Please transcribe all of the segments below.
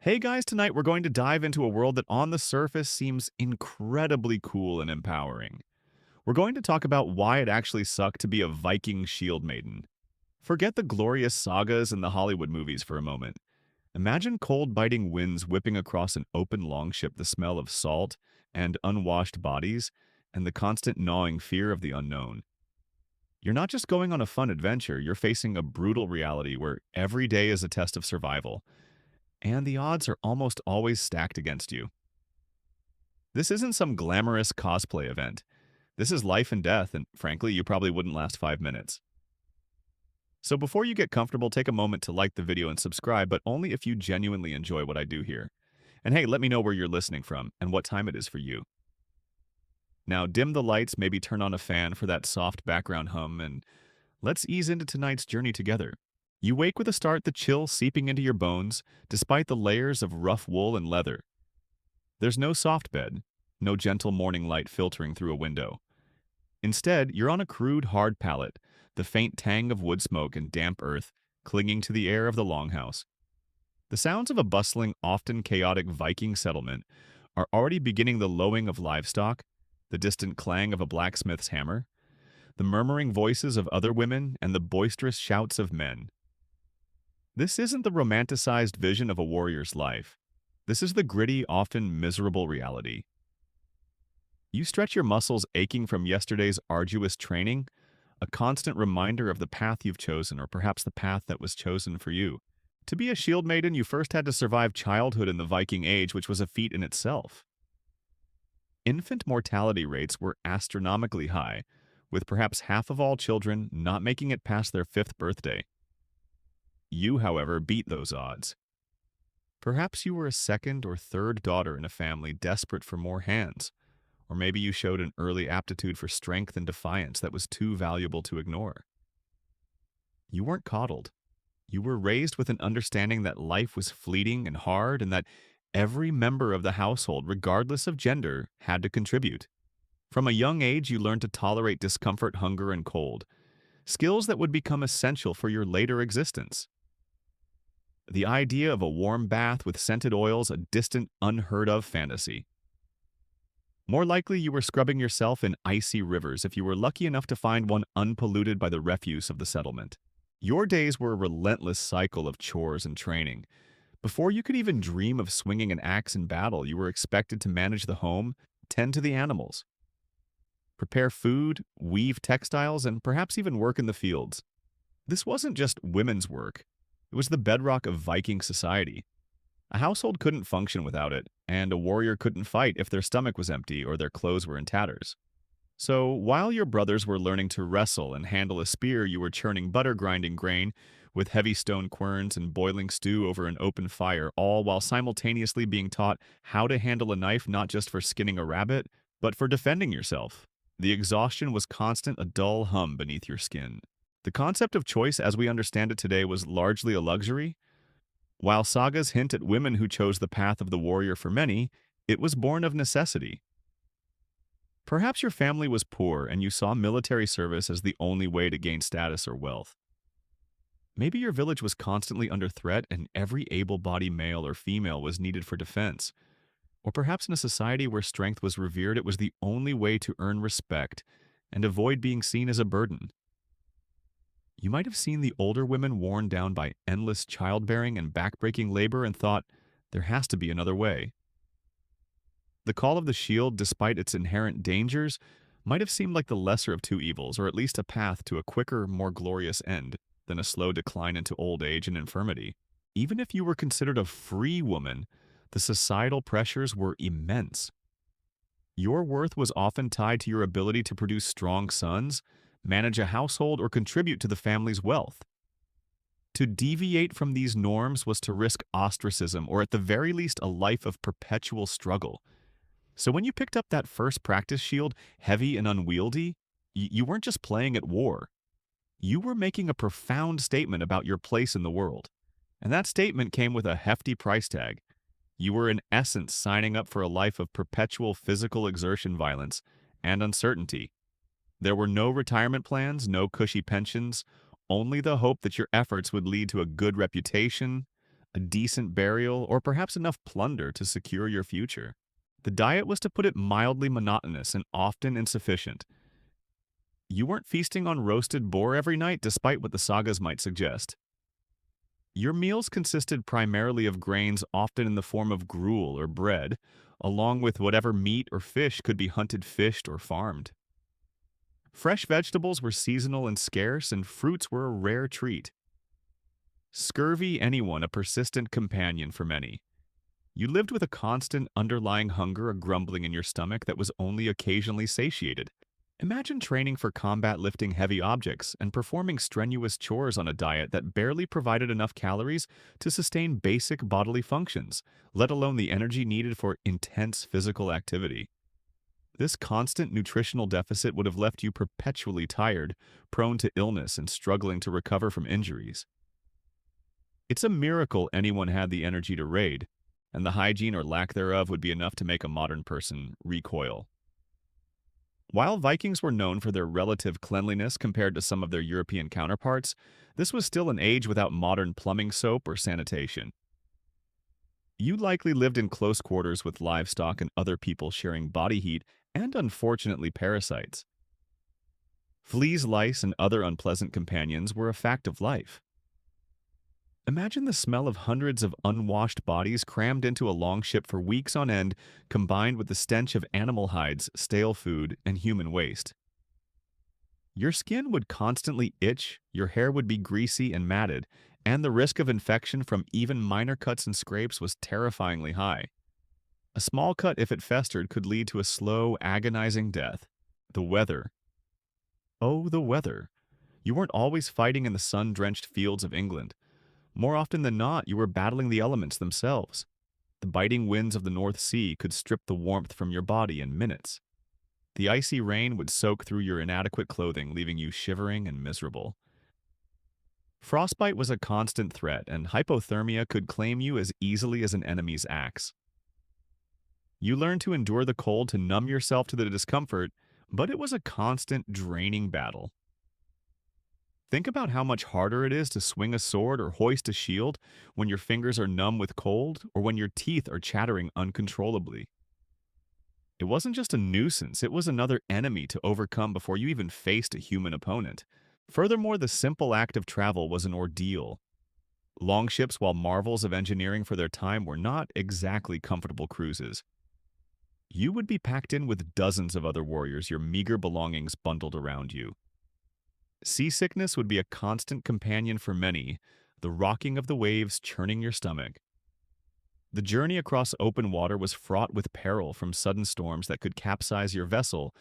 Hey guys, tonight we're going to dive into a world that on the surface seems incredibly cool and empowering. We're going to talk about why it actually sucked to be a Viking Shieldmaiden. Forget the glorious sagas and the Hollywood movies for a moment. Imagine cold biting winds whipping across an open longship, the smell of salt and unwashed bodies, and the constant gnawing fear of the unknown. You're not just going on a fun adventure, you're facing a brutal reality where every day is a test of survival, and the odds are almost always stacked against you. This isn't some glamorous cosplay event. This is life and death, and frankly, you probably wouldn't last 5 minutes. So before you get comfortable, take a moment to like the video and subscribe, but only if you genuinely enjoy what I do here. And hey, let me know where you're listening from and what time it is for you. Now, dim the lights, maybe turn on a fan for that soft background hum, and let's ease into tonight's journey together. You wake with a start, the chill seeping into your bones, despite the layers of rough wool and leather. There's no soft bed, no gentle morning light filtering through a window. Instead, you're on a crude, hard pallet, the faint tang of wood smoke and damp earth clinging to the air of the longhouse. The sounds of a bustling, often chaotic Viking settlement are already beginning: the lowing of livestock, the distant clang of a blacksmith's hammer, the murmuring voices of other women, and the boisterous shouts of men. This isn't the romanticized vision of a warrior's life. This is the gritty, often miserable reality. You stretch your muscles aching from yesterday's arduous training, a constant reminder of the path you've chosen, or perhaps the path that was chosen for you. To be a shield maiden, you first had to survive childhood in the Viking Age, which was a feat in itself. Infant mortality rates were astronomically high, with perhaps half of all children not making it past their 5th birthday. You, however, beat those odds. Perhaps you were a second or third daughter in a family desperate for more hands, or maybe you showed an early aptitude for strength and defiance that was too valuable to ignore. You weren't coddled. You were raised with an understanding that life was fleeting and hard, and that every member of the household, regardless of gender, had to contribute. From a young age, you learned to tolerate discomfort, hunger, and cold, skills that would become essential for your later existence. The idea of a warm bath with scented oils, a distant, unheard-of fantasy. More likely, you were scrubbing yourself in icy rivers if you were lucky enough to find one unpolluted by the refuse of the settlement. Your days were a relentless cycle of chores and training. Before you could even dream of swinging an axe in battle, you were expected to manage the home, tend to the animals, prepare food, weave textiles, and perhaps even work in the fields. This wasn't just women's work. It was the bedrock of Viking society. A household couldn't function without it, and a warrior couldn't fight if their stomach was empty or their clothes were in tatters. So, while your brothers were learning to wrestle and handle a spear, you were churning butter, grinding grain with heavy stone querns, and boiling stew over an open fire, all while simultaneously being taught how to handle a knife not just for skinning a rabbit, but for defending yourself. The exhaustion was constant, a dull hum beneath your skin. The concept of choice as we understand it today was largely a luxury. While sagas hint at women who chose the path of the warrior for many, it was born of necessity. Perhaps your family was poor and you saw military service as the only way to gain status or wealth. Maybe your village was constantly under threat and every able-bodied male or female was needed for defense. Or perhaps in a society where strength was revered, it was the only way to earn respect and avoid being seen as a burden. You might have seen the older women worn down by endless childbearing and backbreaking labor and thought, there has to be another way. The call of the shield, despite its inherent dangers, might have seemed like the lesser of two evils, or at least a path to a quicker, more glorious end than a slow decline into old age and infirmity. Even if you were considered a free woman, the societal pressures were immense. Your worth was often tied to your ability to produce strong sons, manage a household, or contribute to the family's wealth. To deviate from these norms was to risk ostracism, or at the very least a life of perpetual struggle. So when you picked up that first practice shield, heavy and unwieldy, you weren't just playing at war. You were making a profound statement about your place in the world. And that statement came with a hefty price tag. You were in essence signing up for a life of perpetual physical exertion, violence, and uncertainty. There were no retirement plans, no cushy pensions, only the hope that your efforts would lead to a good reputation, a decent burial, or perhaps enough plunder to secure your future. The diet was, to put it mildly, monotonous and often insufficient. You weren't feasting on roasted boar every night, despite what the sagas might suggest. Your meals consisted primarily of grains, often in the form of gruel or bread, along with whatever meat or fish could be hunted, fished, or farmed. Fresh vegetables were seasonal and scarce, and fruits were a rare treat. Scurvy, anyone, a persistent companion for many. You lived with a constant underlying hunger, a grumbling in your stomach that was only occasionally satiated. Imagine training for combat, lifting heavy objects and performing strenuous chores on a diet that barely provided enough calories to sustain basic bodily functions, let alone the energy needed for intense physical activity. This constant nutritional deficit would have left you perpetually tired, prone to illness, and struggling to recover from injuries. It's a miracle anyone had the energy to raid, and the hygiene or lack thereof would be enough to make a modern person recoil. While Vikings were known for their relative cleanliness compared to some of their European counterparts, this was still an age without modern plumbing, soap, or sanitation. You likely lived in close quarters with livestock and other people sharing body heat and, unfortunately, parasites. Fleas, lice, and other unpleasant companions were a fact of life. Imagine the smell of hundreds of unwashed bodies crammed into a long ship for weeks on end, combined with the stench of animal hides, stale food, and human waste. Your skin would constantly itch, your hair would be greasy and matted, and the risk of infection from even minor cuts and scrapes was terrifyingly high. A small cut, if it festered, could lead to a slow, agonizing death. The weather. Oh, the weather. You weren't always fighting in the sun-drenched fields of England. More often than not, you were battling the elements themselves. The biting winds of the North Sea could strip the warmth from your body in minutes. The icy rain would soak through your inadequate clothing, leaving you shivering and miserable. Frostbite was a constant threat, and hypothermia could claim you as easily as an enemy's axe. You learned to endure the cold to numb yourself to the discomfort, but it was a constant, draining battle. Think about how much harder it is to swing a sword or hoist a shield when your fingers are numb with cold or when your teeth are chattering uncontrollably. It wasn't just a nuisance, it was another enemy to overcome before you even faced a human opponent. Furthermore, the simple act of travel was an ordeal. Longships, while marvels of engineering for their time, were not exactly comfortable cruises. You would be packed in with dozens of other warriors, your meager belongings bundled around you. Seasickness would be a constant companion for many, the rocking of the waves churning your stomach. The journey across open water was fraught with peril, from sudden storms that could capsize your vessel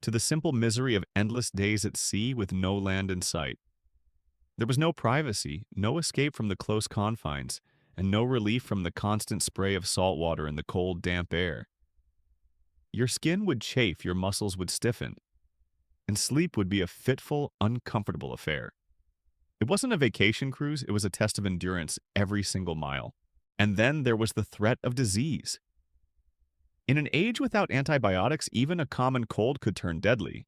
to the simple misery of endless days at sea with no land in sight. There was no privacy, no escape from the close confines, and no relief from the constant spray of salt water in the cold, damp air. Your skin would chafe, your muscles would stiffen, and sleep would be a fitful, uncomfortable affair. It wasn't a vacation cruise, it was a test of endurance every single mile. And then there was the threat of disease. In an age without antibiotics, even a common cold could turn deadly.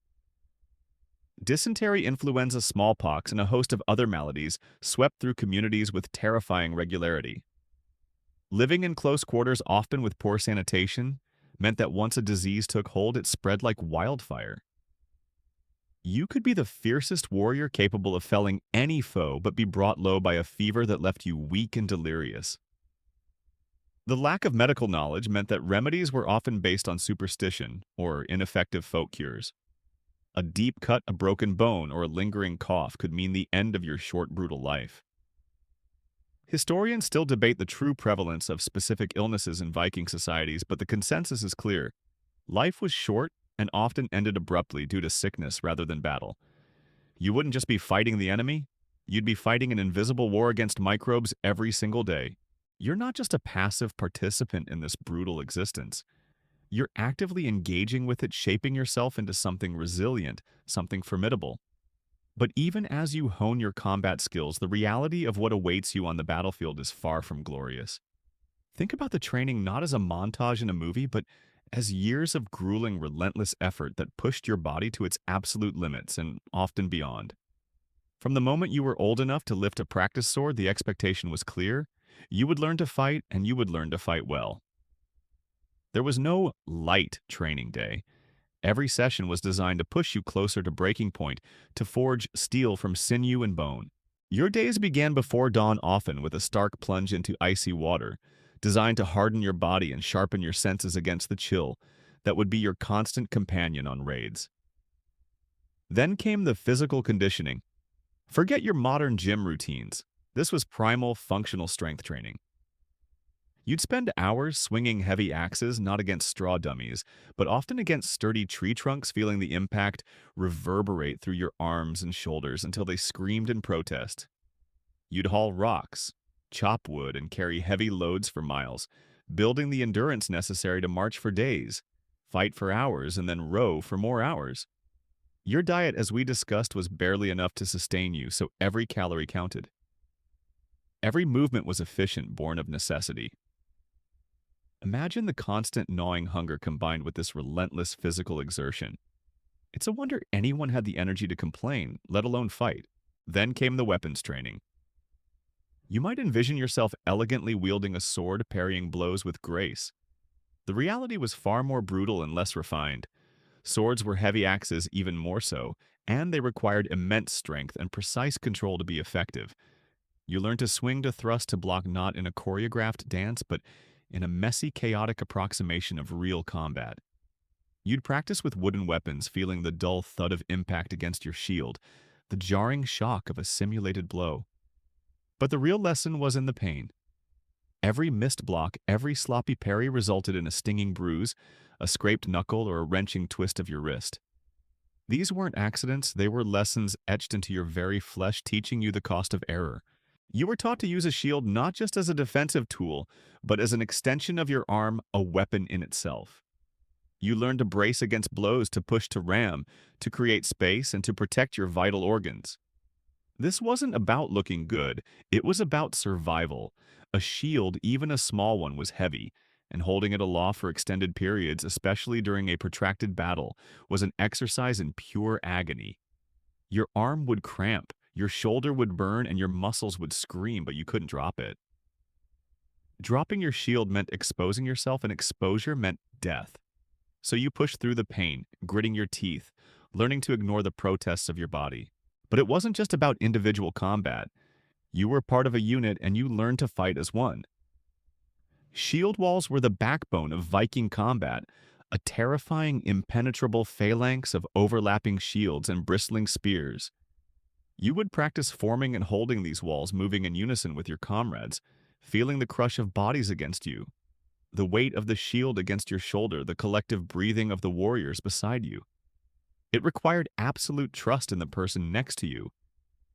Dysentery, influenza, smallpox, and a host of other maladies swept through communities with terrifying regularity. Living in close quarters, often with poor sanitation, meant that once a disease took hold, it spread like wildfire. You could be the fiercest warrior capable of felling any foe, but be brought low by a fever that left you weak and delirious. The lack of medical knowledge meant that remedies were often based on superstition or ineffective folk cures. A deep cut, a broken bone, or a lingering cough could mean the end of your short, brutal life. Historians still debate the true prevalence of specific illnesses in Viking societies, but the consensus is clear. Life was short and often ended abruptly due to sickness rather than battle. You wouldn't just be fighting the enemy, you'd be fighting an invisible war against microbes every single day. You're not just a passive participant in this brutal existence. You're actively engaging with it, shaping yourself into something resilient, something formidable. But even as you hone your combat skills, the reality of what awaits you on the battlefield is far from glorious. Think about the training not as a montage in a movie, but as years of grueling, relentless effort that pushed your body to its absolute limits and often beyond. From the moment you were old enough to lift a practice sword, the expectation was clear. You would learn to fight, and you would learn to fight well. There was no light training day. Every session was designed to push you closer to breaking point, to forge steel from sinew and bone. Your days began before dawn, often with a stark plunge into icy water, designed to harden your body and sharpen your senses against the chill that would be your constant companion on raids. Then came the physical conditioning. Forget your modern gym routines. This was primal functional strength training. You'd spend hours swinging heavy axes not against straw dummies, but often against sturdy tree trunks, feeling the impact reverberate through your arms and shoulders until they screamed in protest. You'd haul rocks, chop wood, and carry heavy loads for miles, building the endurance necessary to march for days, fight for hours, and then row for more hours. Your diet, as we discussed, was barely enough to sustain you, so every calorie counted. Every movement was efficient, born of necessity. Imagine the constant gnawing hunger combined with this relentless physical exertion. It's a wonder anyone had the energy to complain, let alone fight. Then came the weapons training. You might envision yourself elegantly wielding a sword, parrying blows with grace. The reality was far more brutal and less refined. Swords were heavy axes, even more so, and they required immense strength and precise control to be effective. You learned to swing to thrust to block not in a choreographed dance, but in a messy, chaotic approximation of real combat. You'd practice with wooden weapons, feeling the dull thud of impact against your shield, the jarring shock of a simulated blow. But the real lesson was in the pain. Every missed block, every sloppy parry resulted in a stinging bruise, a scraped knuckle, or a wrenching twist of your wrist. These weren't accidents, they were lessons etched into your very flesh, teaching you the cost of error. You were taught to use a shield not just as a defensive tool, but as an extension of your arm, a weapon in itself. You learned to brace against blows, to push to ram, to create space, and to protect your vital organs. This wasn't about looking good, it was about survival. A shield, even a small one, was heavy, and holding it aloft for extended periods, especially during a protracted battle, was an exercise in pure agony. Your arm would cramp, your shoulder would burn, and your muscles would scream, but you couldn't drop it. Dropping your shield meant exposing yourself, and exposure meant death. So you pushed through the pain, gritting your teeth, learning to ignore the protests of your body. But it wasn't just about individual combat. You were part of a unit, and you learned to fight as one. Shield walls were the backbone of Viking combat, a terrifying, impenetrable phalanx of overlapping shields and bristling spears. You would practice forming and holding these walls, moving in unison with your comrades, feeling the crush of bodies against you, the weight of the shield against your shoulder, the collective breathing of the warriors beside you. It required absolute trust in the person next to you,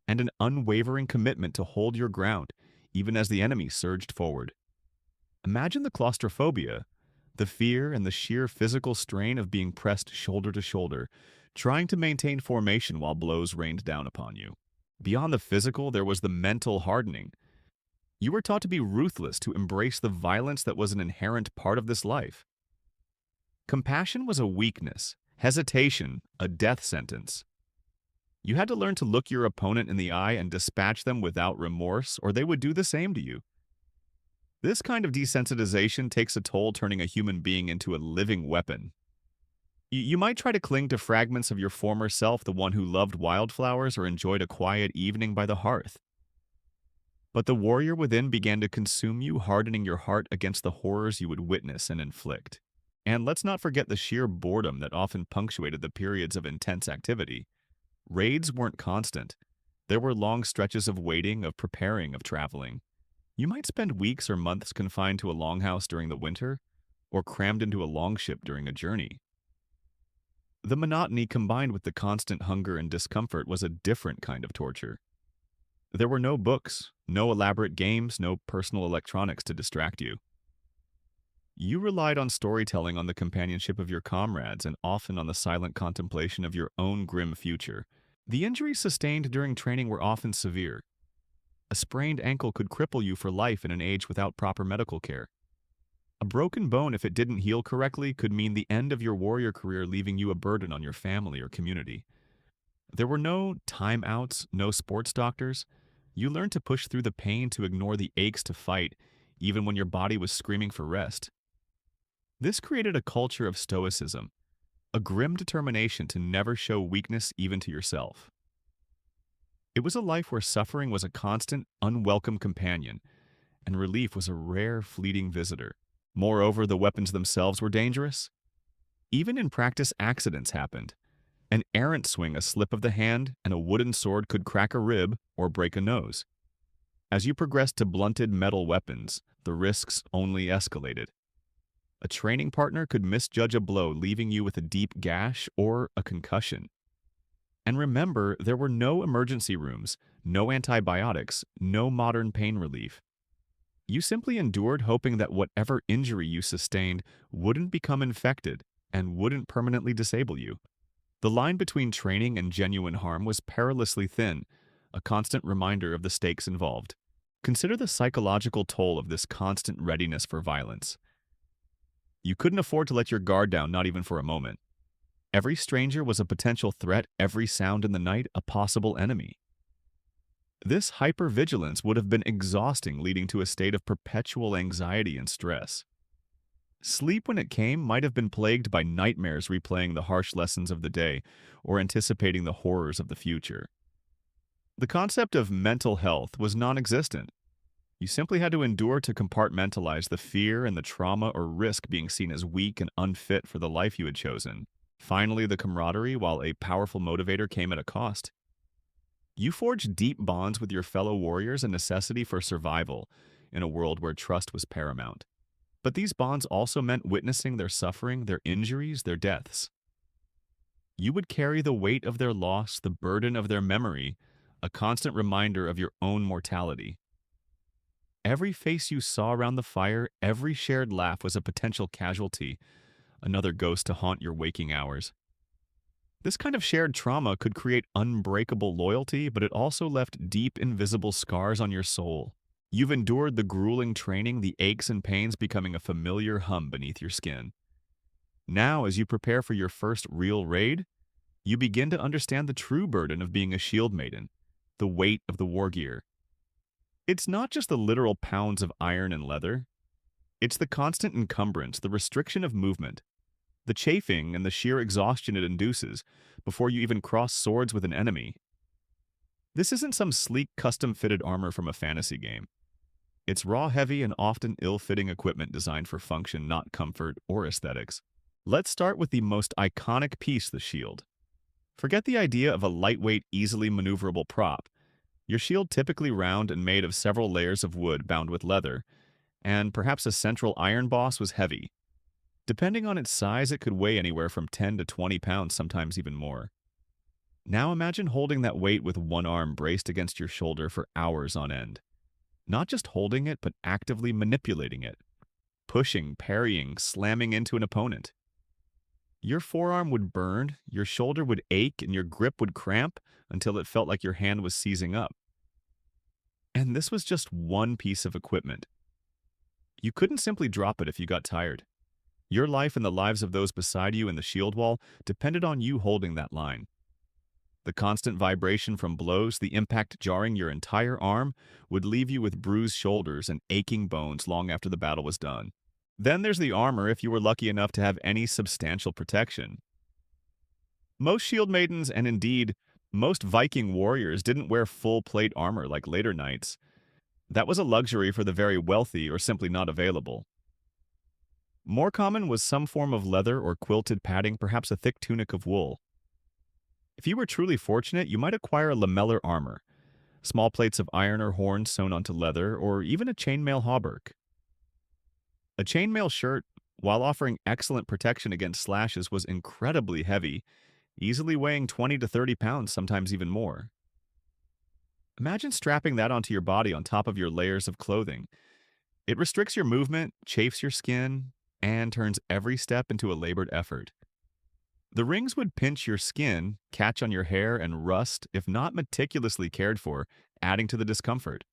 and an unwavering commitment to hold your ground, even as the enemy surged forward. Imagine the claustrophobia, the fear and the sheer physical strain of being pressed shoulder to shoulder, trying to maintain formation while blows rained down upon you. Beyond the physical, there was the mental hardening. You were taught to be ruthless, to embrace the violence that was an inherent part of this life. Compassion was a weakness, hesitation, a death sentence. You had to learn to look your opponent in the eye and dispatch them without remorse, or they would do the same to you. This kind of desensitization takes a toll, turning a human being into a living weapon. You might try to cling to fragments of your former self, the one who loved wildflowers or enjoyed a quiet evening by the hearth. But the warrior within began to consume you, hardening your heart against the horrors you would witness and inflict. And let's not forget the sheer boredom that often punctuated the periods of intense activity. Raids weren't constant. There were long stretches of waiting, of preparing, of traveling. You might spend weeks or months confined to a longhouse during the winter, or crammed into a longship during a journey. The monotony combined with the constant hunger and discomfort was a different kind of torture. There were no books, no elaborate games, no personal electronics to distract you. You relied on storytelling, on the companionship of your comrades, and often on the silent contemplation of your own grim future. The injuries sustained during training were often severe. A sprained ankle could cripple you for life in an age without proper medical care. A broken bone, if it didn't heal correctly, could mean the end of your warrior career, leaving you a burden on your family or community. There were no timeouts, no sports doctors. You learned to push through the pain to ignore the aches to fight, even when your body was screaming for rest. This created a culture of stoicism, a grim determination to never show weakness even to yourself. It was a life where suffering was a constant, unwelcome companion, and relief was a rare, fleeting visitor. Moreover, the weapons themselves were dangerous. Even in practice, accidents happened. An errant swing, a slip of the hand, and a wooden sword could crack a rib or break a nose. As you progressed to blunted metal weapons, the risks only escalated. A training partner could misjudge a blow, leaving you with a deep gash or a concussion. And remember, there were no emergency rooms, no antibiotics, no modern pain relief. You simply endured, hoping that whatever injury you sustained wouldn't become infected and wouldn't permanently disable you. The line between training and genuine harm was perilously thin, a constant reminder of the stakes involved. Consider the psychological toll of this constant readiness for violence. You couldn't afford to let your guard down, not even for a moment. Every stranger was a potential threat, every sound in the night a possible enemy. This hypervigilance would have been exhausting, leading to a state of perpetual anxiety and stress. Sleep, when it came, might have been plagued by nightmares replaying the harsh lessons of the day or anticipating the horrors of the future. The concept of mental health was non-existent. You simply had to endure to compartmentalize the fear and the trauma or risk being seen as weak and unfit for the life you had chosen. Finally, the camaraderie, while a powerful motivator, came at a cost. You forged deep bonds with your fellow warriors, a necessity for survival in a world where trust was paramount. But these bonds also meant witnessing their suffering, their injuries, their deaths. You would carry the weight of their loss, the burden of their memory, a constant reminder of your own mortality. Every face you saw around the fire, every shared laugh was a potential casualty, another ghost to haunt your waking hours. This kind of shared trauma could create unbreakable loyalty, but it also left deep, invisible scars on your soul. You've endured the grueling training, the aches and pains becoming a familiar hum beneath your skin. Now, as you prepare for your first real raid, you begin to understand the true burden of being a shield maiden, the weight of the war gear. It's not just the literal pounds of iron and leather. It's the constant encumbrance, the restriction of movement, the chafing and the sheer exhaustion it induces before you even cross swords with an enemy. This isn't some sleek, custom-fitted armor from a fantasy game. It's raw, heavy, and often ill-fitting equipment designed for function, not comfort or aesthetics. Let's start with the most iconic piece, the shield. Forget the idea of a lightweight, easily maneuverable prop. Your shield, typically round and made of several layers of wood bound with leather, and perhaps a central iron boss, was heavy. Depending on its size, it could weigh anywhere from 10 to 20 pounds, sometimes even more. Now imagine holding that weight with one arm braced against your shoulder for hours on end. Not just holding it, but actively manipulating it. Pushing, parrying, slamming into an opponent. Your forearm would burn, your shoulder would ache, and your grip would cramp until it felt like your hand was seizing up. And this was just one piece of equipment. You couldn't simply drop it if you got tired. Your life and the lives of those beside you in the shield wall depended on you holding that line. The constant vibration from blows, the impact jarring your entire arm, would leave you with bruised shoulders and aching bones long after the battle was done. Then there's the armor, if you were lucky enough to have any substantial protection. Most shield maidens, and indeed most Viking warriors, didn't wear full plate armor like later knights. That was a luxury for the very wealthy or simply not available. More common was some form of leather or quilted padding, perhaps a thick tunic of wool. If you were truly fortunate, you might acquire a lamellar armor, small plates of iron or horn sewn onto leather, or even a chainmail hauberk. A chainmail shirt, while offering excellent protection against slashes, was incredibly heavy, easily weighing 20 to 30 pounds, sometimes even more. Imagine strapping that onto your body on top of your layers of clothing. It restricts your movement, chafes your skin, and turns every step into a labored effort. The rings would pinch your skin, catch on your hair, and rust if not meticulously cared for, adding to the discomfort.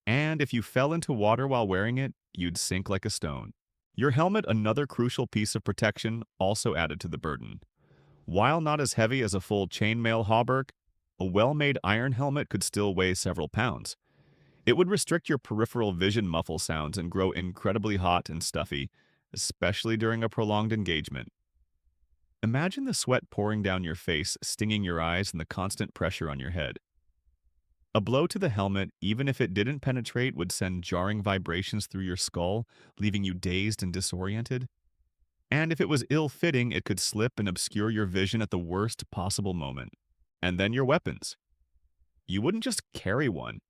And if you fell into water while wearing it, you'd sink like a stone. Your helmet, another crucial piece of protection, also added to the burden. While not as heavy as a full chainmail hauberk, A well-made iron helmet could still weigh several pounds. It would restrict your peripheral vision muffle sounds and grow incredibly hot and stuffy, especially during a prolonged engagement. Imagine the sweat pouring down your face, stinging your eyes, and the constant pressure on your head. A blow to the helmet, even if it didn't penetrate, would send jarring vibrations through your skull, leaving you dazed and disoriented. And if it was ill-fitting, it could slip and obscure your vision at the worst possible moment. And then your weapons. You wouldn't just carry one.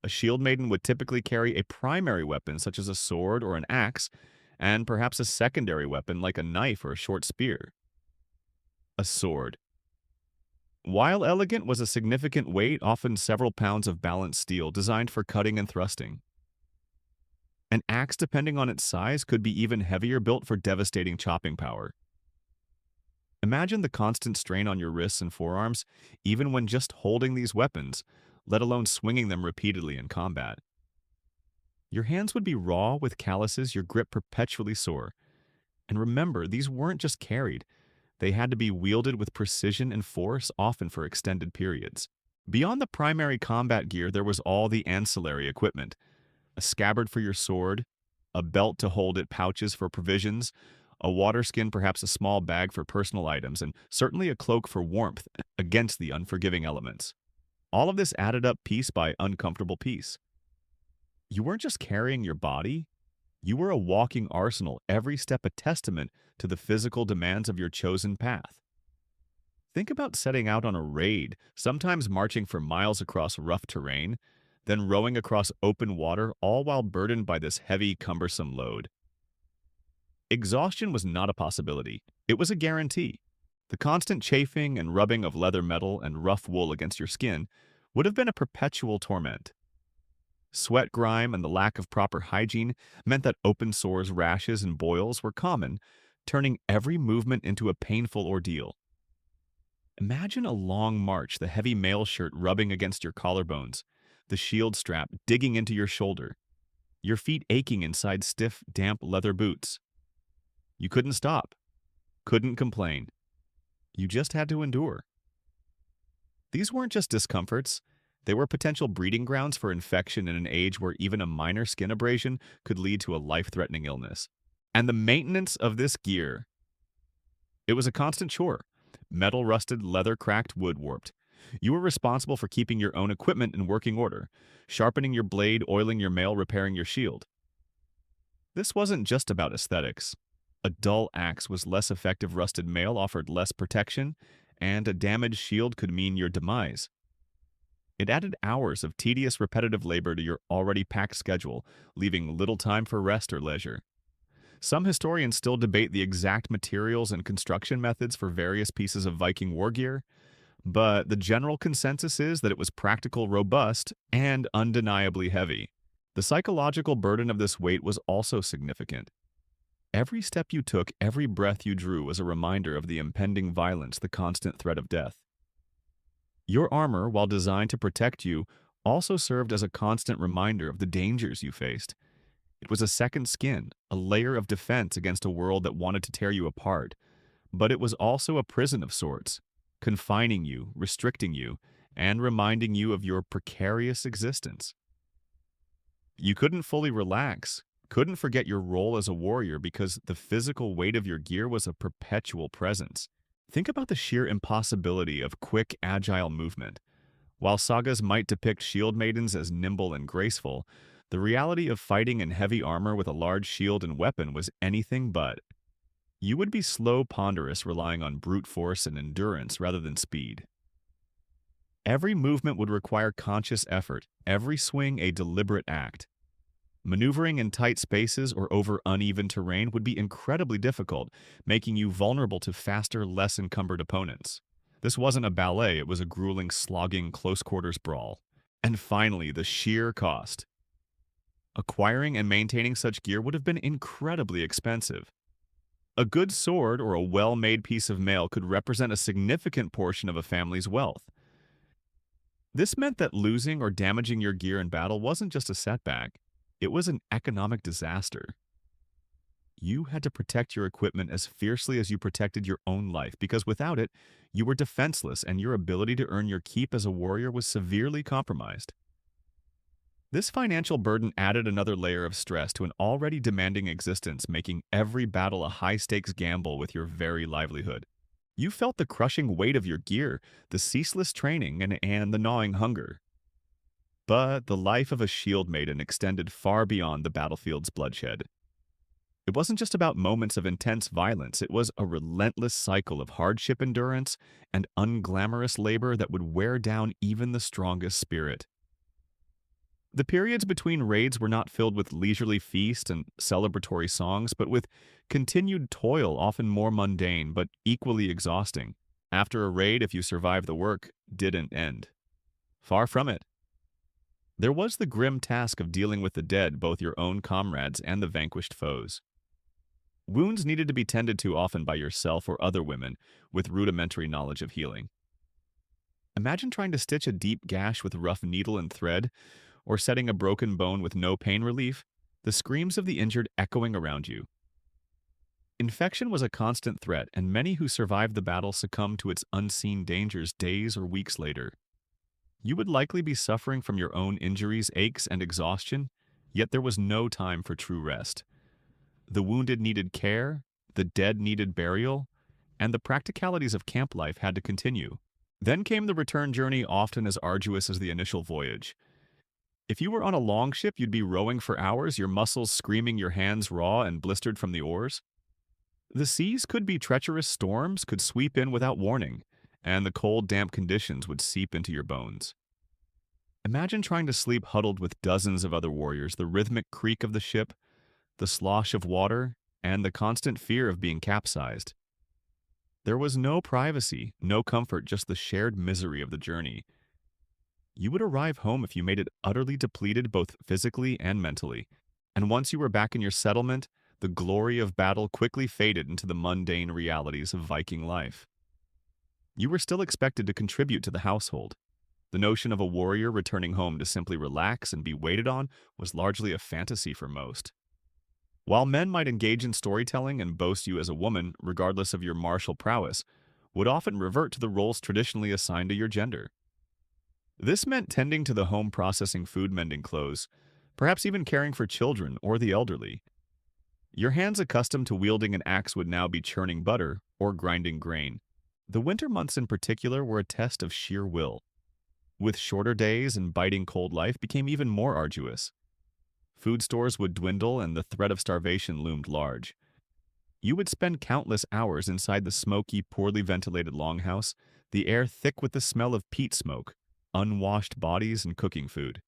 A shield maiden would typically carry a primary weapon, such as a sword or an axe, and perhaps a secondary weapon like a knife or a short spear. A sword. While elegant, was a significant weight, often several pounds of balanced steel, designed for cutting and thrusting. An axe, depending on its size, could be even heavier, built for devastating chopping power. Imagine the constant strain on your wrists and forearms, even when just holding these weapons, let alone swinging them repeatedly in combat. Your hands would be raw with calluses, your grip perpetually sore. And remember, these weren't just carried. They had to be wielded with precision and force, often for extended periods. Beyond the primary combat gear, there was all the ancillary equipment. A scabbard for your sword, a belt to hold it, pouches for provisions, a water skin, perhaps a small bag for personal items, and certainly a cloak for warmth against the unforgiving elements. All of this added up piece by uncomfortable piece. You weren't just carrying your body, you were a walking arsenal, every step a testament to the physical demands of your chosen path. Think about setting out on a raid, sometimes marching for miles across rough terrain, then rowing across open water, all while burdened by this heavy, cumbersome load. Exhaustion was not a possibility. It was a guarantee. The constant chafing and rubbing of leather metal and rough wool against your skin would have been a perpetual torment. Sweat, grime, and the lack of proper hygiene meant that open sores, rashes, and boils were common, turning every movement into a painful ordeal. Imagine a long march, the heavy mail shirt rubbing against your collarbones, the shield strap digging into your shoulder, your feet aching inside stiff, damp leather boots. You couldn't stop, couldn't complain. You just had to endure. These weren't just discomforts. They were potential breeding grounds for infection in an age where even a minor skin abrasion could lead to a life-threatening illness. And the maintenance of this gear, it was a constant chore. Metal rusted, leather cracked, wood warped. You were responsible for keeping your own equipment in working order, sharpening your blade, oiling your mail, repairing your shield. This wasn't just about aesthetics. A dull axe was less effective, rusted mail offered less protection, and a damaged shield could mean your demise. It added hours of tedious, repetitive labor to your already packed schedule, leaving little time for rest or leisure. Some historians still debate the exact materials and construction methods for various pieces of Viking war gear, but the general consensus is that it was practical, robust, and undeniably heavy. The psychological burden of this weight was also significant. Every step you took, every breath you drew was a reminder of the impending violence, the constant threat of death. Your armor, while designed to protect you, also served as a constant reminder of the dangers you faced. It was a second skin, a layer of defense against a world that wanted to tear you apart. But it was also a prison of sorts, confining you, restricting you, and reminding you of your precarious existence. You couldn't fully relax, couldn't forget your role as a warrior because the physical weight of your gear was a perpetual presence. Think about the sheer impossibility of quick, agile movement. While sagas might depict shield maidens as nimble and graceful, the reality of fighting in heavy armor with a large shield and weapon was anything but. You would be slow, ponderous, relying on brute force and endurance rather than speed. Every movement would require conscious effort, every swing a deliberate act. Maneuvering in tight spaces or over uneven terrain would be incredibly difficult, making you vulnerable to faster, less encumbered opponents. This wasn't a ballet, it was a grueling, slogging, close-quarters brawl. And finally, the sheer cost. Acquiring and maintaining such gear would have been incredibly expensive. A good sword or a well-made piece of mail could represent a significant portion of a family's wealth. This meant that losing or damaging your gear in battle wasn't just a setback, it was an economic disaster. You had to protect your equipment as fiercely as you protected your own life, because without it, you were defenseless and your ability to earn your keep as a warrior was severely compromised. This financial burden added another layer of stress to an already demanding existence, making every battle a high-stakes gamble with your very livelihood. You felt the crushing weight of your gear, the ceaseless training, and the gnawing hunger. But the life of a shield maiden extended far beyond the battlefield's bloodshed. It wasn't just about moments of intense violence, it was a relentless cycle of hardship endurance and unglamorous labor that would wear down even the strongest spirit. The periods between raids were not filled with leisurely feast and celebratory songs, but with continued toil, often more mundane but equally exhausting. After a raid, if you survived, the work didn't end. Far from it. There was the grim task of dealing with the dead, both your own comrades and the vanquished foes. Wounds needed to be tended to often by yourself or other women with rudimentary knowledge of healing. Imagine trying to stitch a deep gash with rough needle and thread, or setting a broken bone with no pain relief, the screams of the injured echoing around you. Infection was a constant threat, and many who survived the battle succumbed to its unseen dangers days or weeks later. You would likely be suffering from your own injuries, aches, and exhaustion, yet there was no time for true rest. The wounded needed care, the dead needed burial, and the practicalities of camp life had to continue. Then came the return journey, often as arduous as the initial voyage. If you were on a long ship, you'd be rowing for hours, your muscles screaming, your hands raw and blistered from the oars. The seas could be treacherous, storms could sweep in without warning, and the cold, damp conditions would seep into your bones. Imagine trying to sleep huddled with dozens of other warriors, the rhythmic creak of the ship, the slosh of water, and the constant fear of being capsized. There was no privacy, no comfort, just the shared misery of the journey. You would arrive home if you made it utterly depleted both physically and mentally, and once you were back in your settlement, the glory of battle quickly faded into the mundane realities of Viking life. You were still expected to contribute to the household. The notion of a warrior returning home to simply relax and be waited on was largely a fantasy for most. While men might engage in storytelling and boast you as a woman, regardless of your martial prowess, would often revert to the roles traditionally assigned to your gender. This meant tending to the home, processing food, mending clothes, perhaps even caring for children or the elderly. Your hands accustomed to wielding an axe would now be churning butter or grinding grain. The winter months in particular were a test of sheer will. With shorter days and biting cold, life became even more arduous. Food stores would dwindle and the threat of starvation loomed large. You would spend countless hours inside the smoky, poorly ventilated longhouse, the air thick with the smell of peat smoke, unwashed bodies, and cooking food.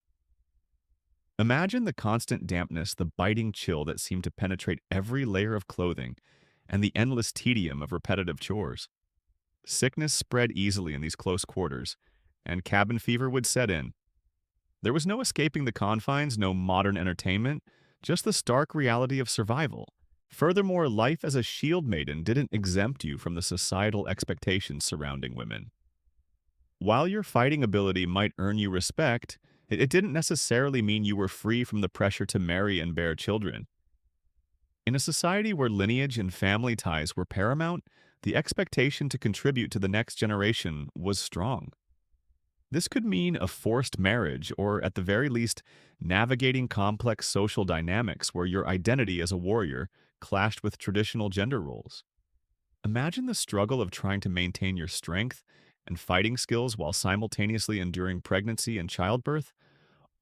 Imagine the constant dampness, the biting chill that seemed to penetrate every layer of clothing, and the endless tedium of repetitive chores. Sickness spread easily in these close quarters, and cabin fever would set in. There was no escaping the confines, no modern entertainment, just the stark reality of survival. Furthermore, life as a shield maiden didn't exempt you from the societal expectations surrounding women. While your fighting ability might earn you respect, it didn't necessarily mean you were free from the pressure to marry and bear children. In a society where lineage and family ties were paramount, the expectation to contribute to the next generation was strong. This could mean a forced marriage, or at the very least, navigating complex social dynamics where your identity as a warrior clashed with traditional gender roles. Imagine the struggle of trying to maintain your strength and fighting skills while simultaneously enduring pregnancy and childbirth,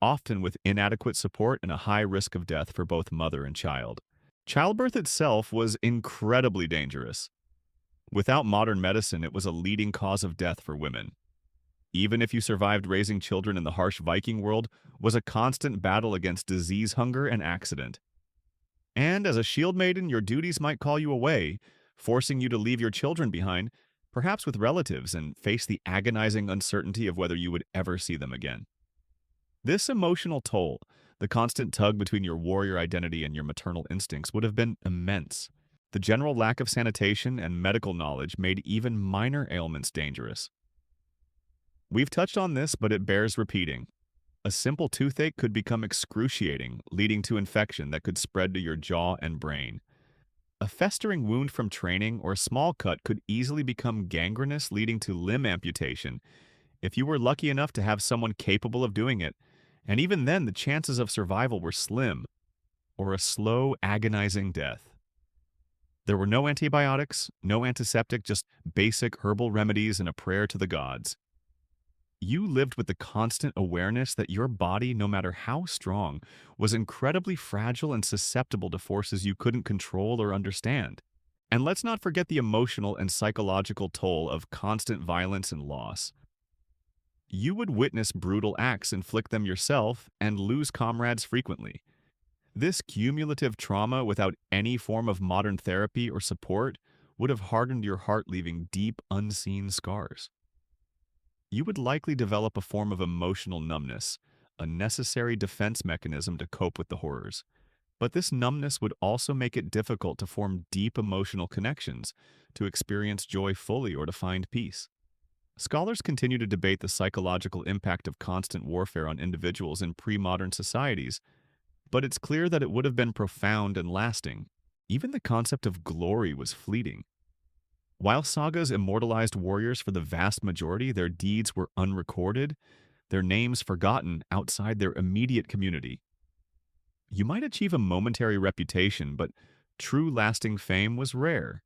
often with inadequate support and a high risk of death for both mother and child. Childbirth itself was incredibly dangerous. Without modern medicine, it was a leading cause of death for women. Even if you survived, raising children in the harsh Viking world was a constant battle against disease, hunger, and accident. And as a shield maiden, your duties might call you away, forcing you to leave your children behind, perhaps with relatives, and face the agonizing uncertainty of whether you would ever see them again. This emotional toll, the constant tug between your warrior identity and your maternal instincts, would have been immense. The general lack of sanitation and medical knowledge made even minor ailments dangerous. We've touched on this, but it bears repeating. A simple toothache could become excruciating, leading to infection that could spread to your jaw and brain. A festering wound from training or a small cut could easily become gangrenous, leading to limb amputation if you were lucky enough to have someone capable of doing it. And even then, the chances of survival were slim, or a slow, agonizing death. There were no antibiotics, no antiseptic, just basic herbal remedies and a prayer to the gods. You lived with the constant awareness that your body, no matter how strong, was incredibly fragile and susceptible to forces you couldn't control or understand. And let's not forget the emotional and psychological toll of constant violence and loss. You would witness brutal acts, inflict them yourself, and lose comrades frequently. This cumulative trauma, without any form of modern therapy or support, would have hardened your heart, leaving deep, unseen scars. You would likely develop a form of emotional numbness, a necessary defense mechanism to cope with the horrors. But this numbness would also make it difficult to form deep emotional connections, to experience joy fully, or to find peace. Scholars continue to debate the psychological impact of constant warfare on individuals in pre-modern societies, but it's clear that it would have been profound and lasting. Even the concept of glory was fleeting. While sagas immortalized warriors for the vast majority, their deeds were unrecorded, their names forgotten outside their immediate community. You might achieve a momentary reputation, but true lasting fame was rare.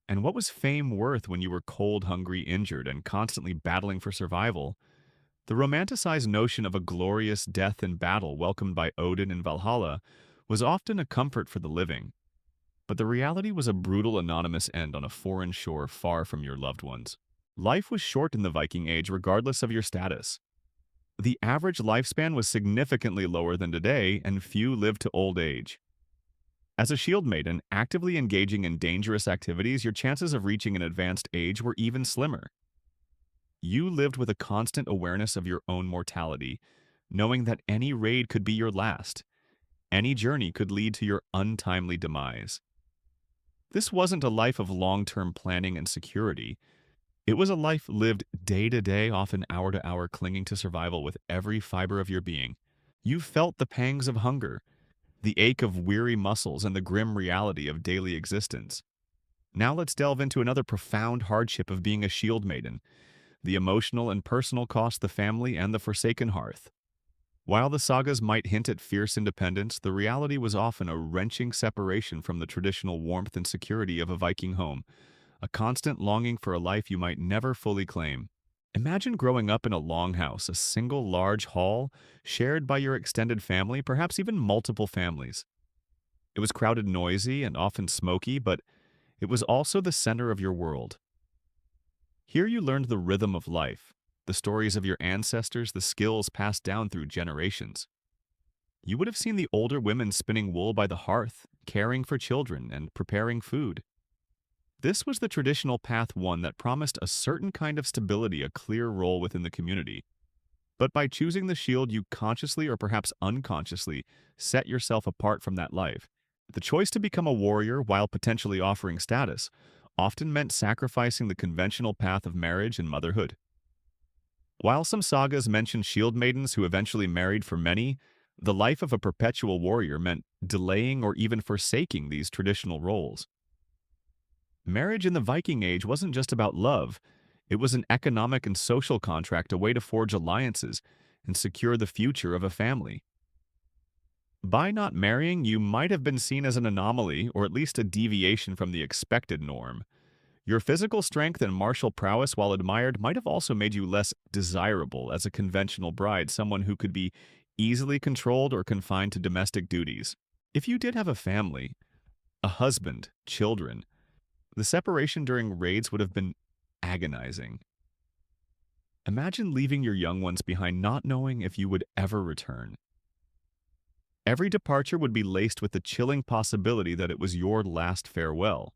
And what was fame worth when you were cold, hungry, injured, and constantly battling for survival? The romanticized notion of a glorious death in battle welcomed by Odin in Valhalla was often a comfort for the living. But the reality was a brutal anonymous end on a foreign shore far from your loved ones. Life was short in the Viking Age regardless of your status. The average lifespan was significantly lower than today, and few lived to old age. As a shield maiden, actively engaging in dangerous activities, your chances of reaching an advanced age were even slimmer. You lived with a constant awareness of your own mortality, knowing that any raid could be your last. Any journey could lead to your untimely demise. This wasn't a life of long-term planning and security. It was a life lived day to day, often hour to hour, clinging to survival with every fiber of your being. You felt the pangs of hunger, the ache of weary muscles, and the grim reality of daily existence. Now let's delve into another profound hardship of being a shield maiden, the emotional and personal cost the family and the forsaken hearth. While the sagas might hint at fierce independence, the reality was often a wrenching separation from the traditional warmth and security of a Viking home, a constant longing for a life you might never fully claim. Imagine growing up in a longhouse, a single large hall, shared by your extended family, perhaps even multiple families. It was crowded, noisy, and often smoky, but it was also the center of your world. Here you learned the rhythm of life, the stories of your ancestors, the skills passed down through generations. You would have seen the older women spinning wool by the hearth, caring for children, and preparing food. This was the traditional path, one that promised a certain kind of stability, a clear role within the community. But by choosing the shield, you consciously or perhaps unconsciously set yourself apart from that life. The choice to become a warrior, while potentially offering status, often meant sacrificing the conventional path of marriage and motherhood. While some sagas mention shield maidens who eventually married, for many, the life of a perpetual warrior meant delaying or even forsaking these traditional roles. Marriage in the Viking Age wasn't just about love. It was an economic and social contract, a way to forge alliances and secure the future of a family. By not marrying, you might have been seen as an anomaly, or at least a deviation from the expected norm. Your physical strength and martial prowess, while admired, might have also made you less desirable as a conventional bride, someone who could be easily controlled or confined to domestic duties. If you did have a family, a husband, children, the separation during raids would have been agonizing. Imagine leaving your young ones behind, not knowing if you would ever return. Every departure would be laced with the chilling possibility that it was your last farewell.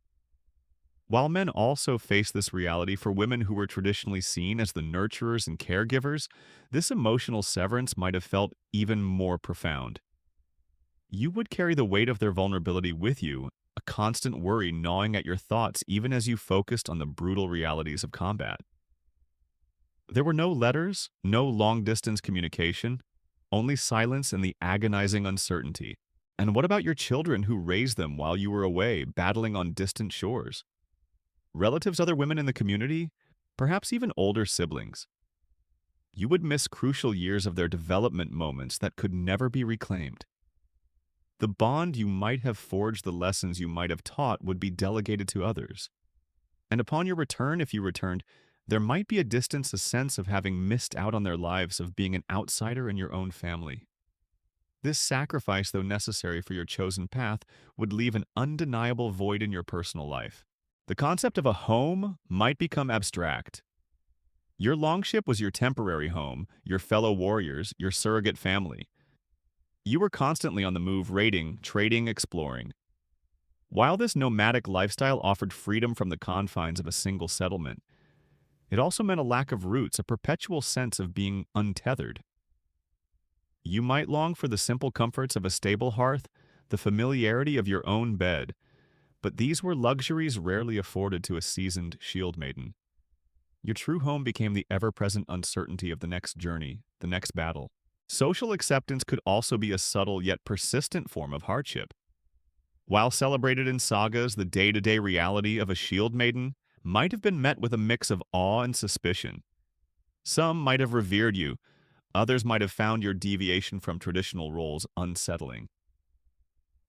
While men also face this reality, for women who were traditionally seen as the nurturers and caregivers, this emotional severance might have felt even more profound. You would carry the weight of their vulnerability with you, a constant worry gnawing at your thoughts even as you focused on the brutal realities of combat. There were no letters, no long-distance communication, only silence and the agonizing uncertainty. And what about your children who raised them while you were away, battling on distant shores? Relatives, other women in the community? Perhaps even older siblings. You would miss crucial years of their development moments that could never be reclaimed. The bond you might have forged, the lessons you might have taught, would be delegated to others. And upon your return, if you returned, there might be a distance, a sense of having missed out on their lives, of being an outsider in your own family. This sacrifice, though necessary for your chosen path, would leave an undeniable void in your personal life. The concept of a home might become abstract. Your longship was your temporary home, your fellow warriors, your surrogate family. You were constantly on the move, raiding, trading, exploring. While this nomadic lifestyle offered freedom from the confines of a single settlement, it also meant a lack of roots, a perpetual sense of being untethered. You might long for the simple comforts of a stable hearth, the familiarity of your own bed, but these were luxuries rarely afforded to a seasoned shield maiden. Your true home became the ever-present uncertainty of the next journey, the next battle. Social acceptance could also be a subtle yet persistent form of hardship. While celebrated in sagas, the day-to-day reality of a shield maiden might have been met with a mix of awe and suspicion. Some might have revered you, others might have found your deviation from traditional roles unsettling.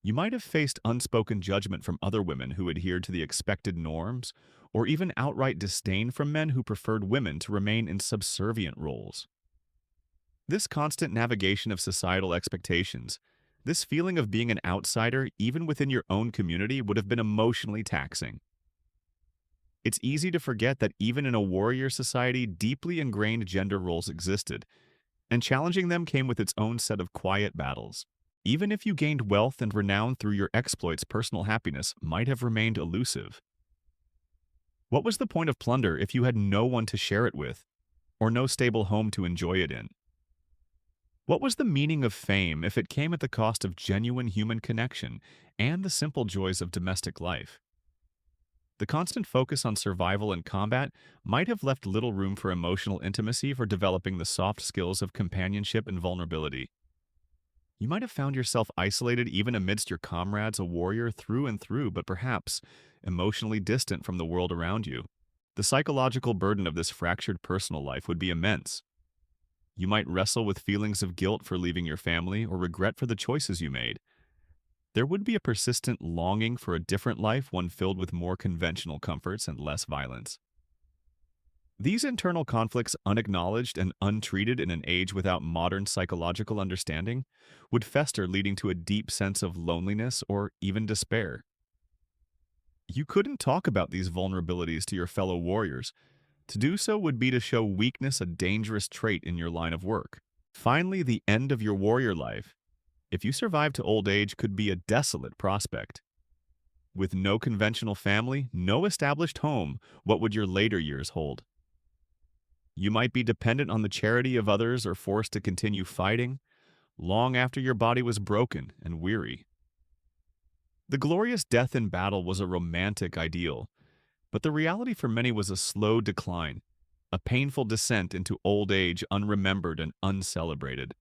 You might have faced unspoken judgment from other women who adhered to the expected norms, or even outright disdain from men who preferred women to remain in subservient roles. This constant navigation of societal expectations, this feeling of being an outsider, even within your own community, would have been emotionally taxing. It's easy to forget that even in a warrior society, deeply ingrained gender roles existed, and challenging them came with its own set of quiet battles. Even if you gained wealth and renown through your exploits, personal happiness might have remained elusive. What was the point of plunder if you had no one to share it with, or no stable home to enjoy it in? What was the meaning of fame if it came at the cost of genuine human connection and the simple joys of domestic life? The constant focus on survival and combat might have left little room for emotional intimacy, for developing the soft skills of companionship and vulnerability. You might have found yourself isolated even amidst your comrades, a warrior through and through, but perhaps emotionally distant from the world around you. The psychological burden of this fractured personal life would be immense. You might wrestle with feelings of guilt for leaving your family or regret for the choices you made. There would be a persistent longing for a different life, one filled with more conventional comforts and less violence. These internal conflicts, unacknowledged and untreated in an age without modern psychological understanding, would fester, leading to a deep sense of loneliness or even despair. You couldn't talk about these vulnerabilities to your fellow warriors. To do so would be to show weakness, a dangerous trait in your line of work. Finally, the end of your warrior life, if you survive to old age, could be a desolate prospect. With no conventional family, no established home, what would your later years hold? You might be dependent on the charity of others or forced to continue fighting long after your body was broken and weary. The glorious death in battle was a romantic ideal, but the reality for many was a slow decline, a painful descent into old age, unremembered and uncelebrated.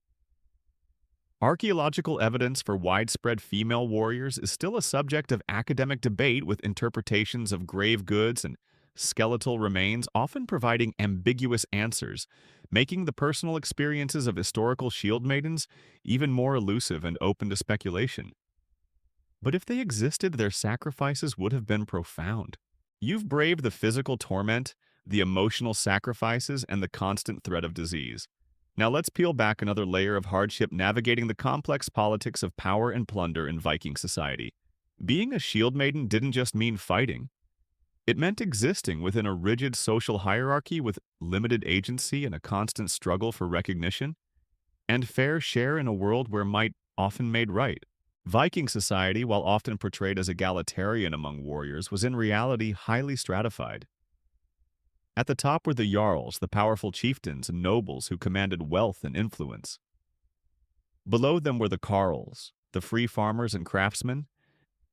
Archaeological evidence for widespread female warriors is still a subject of academic debate, with interpretations of grave goods and skeletal remains often providing ambiguous answers, making the personal experiences of historical shield maidens even more elusive and open to speculation. But if they existed, their sacrifices would have been profound. You've braved the physical torment, the emotional sacrifices, and the constant threat of disease. Now let's peel back another layer of hardship, navigating the complex politics of power and plunder in Viking society. Being a shield maiden didn't just mean fighting. It meant existing within a rigid social hierarchy with limited agency and a constant struggle for recognition and fair share in a world where might often made right. Viking society, while often portrayed as egalitarian among warriors, was in reality highly stratified. At the top were the jarls, the powerful chieftains and nobles who commanded wealth and influence. Below them were the carls, the free farmers and craftsmen,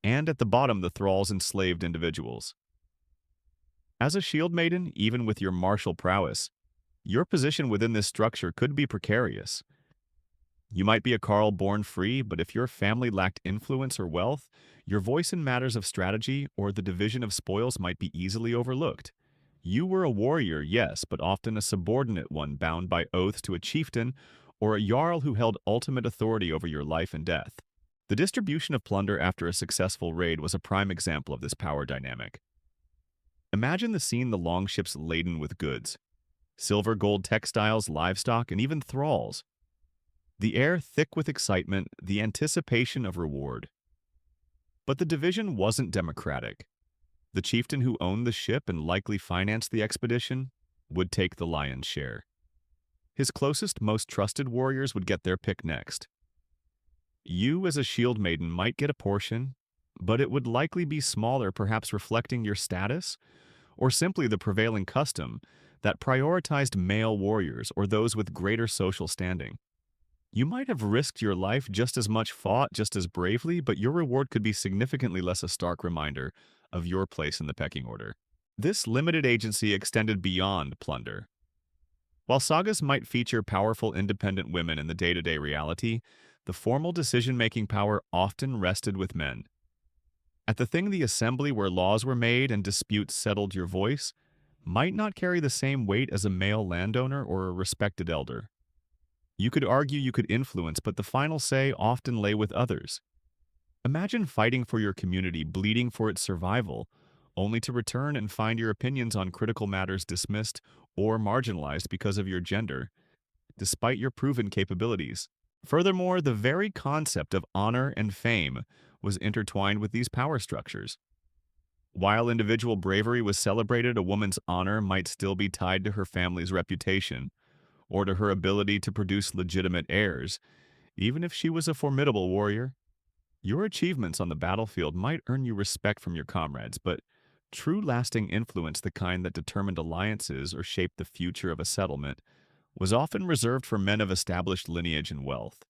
and at the bottom the thralls, enslaved individuals. As a shield maiden, even with your martial prowess, your position within this structure could be precarious. You might be a Carl born free, but if your family lacked influence or wealth, your voice in matters of strategy or the division of spoils might be easily overlooked. You were a warrior, yes, but often a subordinate one bound by oaths to a chieftain or a jarl who held ultimate authority over your life and death. The distribution of plunder after a successful raid was a prime example of this power dynamic. Imagine the scene: the longships laden with goods, silver, gold, textiles, livestock, and even thralls. The air thick with excitement, the anticipation of reward. But the division wasn't democratic. The chieftain who owned the ship and likely financed the expedition would take the lion's share. His closest, most trusted warriors would get their pick next. You, as a shield maiden, might get a portion, but it would likely be smaller, perhaps reflecting your status, or simply the prevailing custom that prioritized male warriors or those with greater social standing. You might have risked your life just as much, fought just as bravely, but your reward could be significantly less, a stark reminder of your place in the pecking order. This limited agency extended beyond plunder. While sagas might feature powerful independent women in the day-to-day reality, the formal decision-making power often rested with men. At the thing, the assembly where laws were made and disputes settled, your voice might not carry the same weight as a male landowner or a respected elder. You could argue, you could influence, but the final say often lay with others. Imagine fighting for your community, bleeding for its survival, only to return and find your opinions on critical matters dismissed or marginalized because of your gender, despite your proven capabilities. Furthermore, the very concept of honor and fame was intertwined with these power structures. While individual bravery was celebrated, a woman's honor might still be tied to her family's reputation or to her ability to produce legitimate heirs, even if she was a formidable warrior. Your achievements on the battlefield might earn you respect from your comrades, but true lasting influence, the kind that determined alliances or shaped the future of a settlement, was often reserved for men of established lineage and wealth.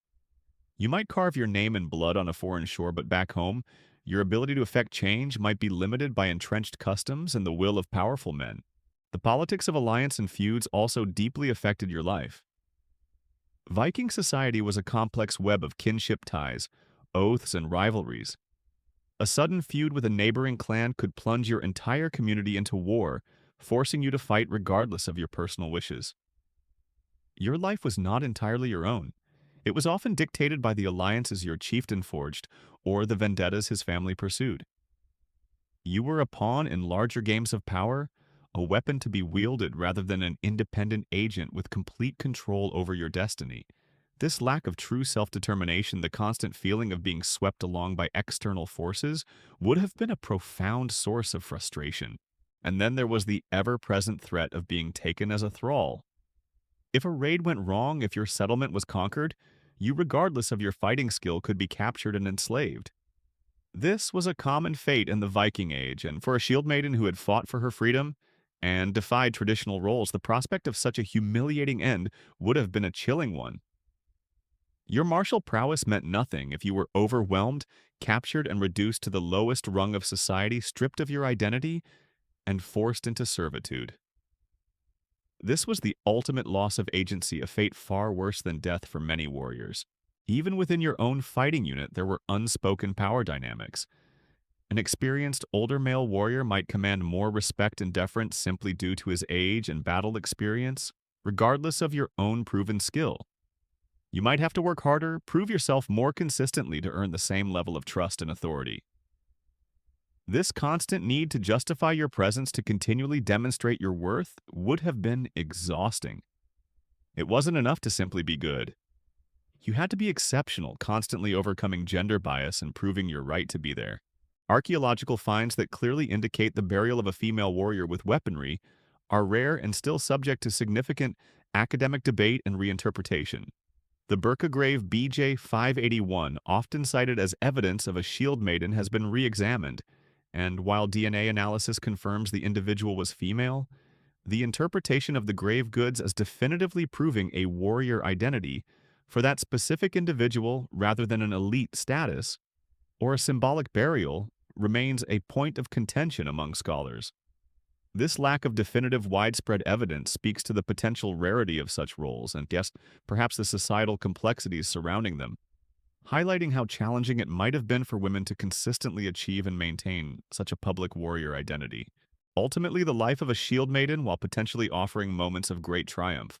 You might carve your name in blood on a foreign shore, but back home, your ability to affect change might be limited by entrenched customs and the will of powerful men. The politics of alliance and feuds also deeply affected your life. Viking society was a complex web of kinship ties, oaths, and rivalries. A sudden feud with a neighboring clan could plunge your entire community into war, forcing you to fight regardless of your personal wishes. Your life was not entirely your own. It was often dictated by the alliances your chieftain forged or the vendettas his family pursued. You were a pawn in larger games of power, a weapon to be wielded rather than an independent agent with complete control over your destiny. This lack of true self-determination, the constant feeling of being swept along by external forces, would have been a profound source of frustration. And then there was the ever-present threat of being taken as a thrall. If a raid went wrong, if your settlement was conquered, you, regardless of your fighting skill, could be captured and enslaved. This was a common fate in the Viking Age, and for a shield maiden who had fought for her freedom and defied traditional roles, the prospect of such a humiliating end would have been a chilling one. Your martial prowess meant nothing if you were overwhelmed, captured, and reduced to the lowest rung of society, stripped of your identity, and forced into servitude. This was the ultimate loss of agency, a fate far worse than death for many warriors. Even within your own fighting unit, there were unspoken power dynamics. An experienced older male warrior might command more respect and deference simply due to his age and battle experience, regardless of your own proven skill. You might have to work harder, prove yourself more consistently to earn the same level of trust and authority. This constant need to justify your presence, to continually demonstrate your worth, would have been exhausting. It wasn't enough to simply be good. You had to be exceptional, constantly overcoming gender bias and proving your right to be there. Archaeological finds that clearly indicate the burial of a female warrior with weaponry are rare and still subject to significant academic debate and reinterpretation. The Burka grave BJ 581, often cited as evidence of a shield maiden, has been re-examined, and while DNA analysis confirms the individual was female, the interpretation of the grave goods as definitively proving a warrior identity for that specific individual rather than an elite status or a symbolic burial remains a point of contention among scholars. This lack of definitive widespread evidence speaks to the potential rarity of such roles and, yes, perhaps the societal complexities surrounding them, highlighting how challenging it might have been for women to consistently achieve and maintain such a public warrior identity. Ultimately, the life of a shield maiden, while potentially offering moments of great triumph,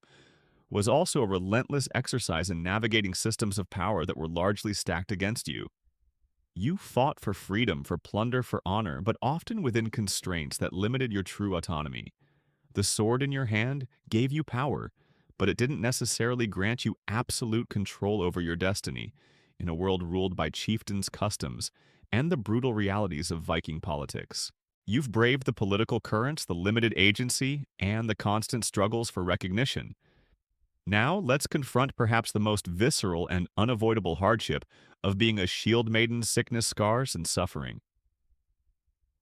was also a relentless exercise in navigating systems of power that were largely stacked against you. You fought for freedom, for plunder, for honor, but often within constraints that limited your true autonomy. The sword in your hand gave you power, but it didn't necessarily grant you absolute control over your destiny in a world ruled by chieftains' customs and the brutal realities of Viking politics. You've braved the political currents, the limited agency, and the constant struggles for recognition. Now, let's confront perhaps the most visceral and unavoidable hardship of being a shield maiden's sickness, scars, and suffering.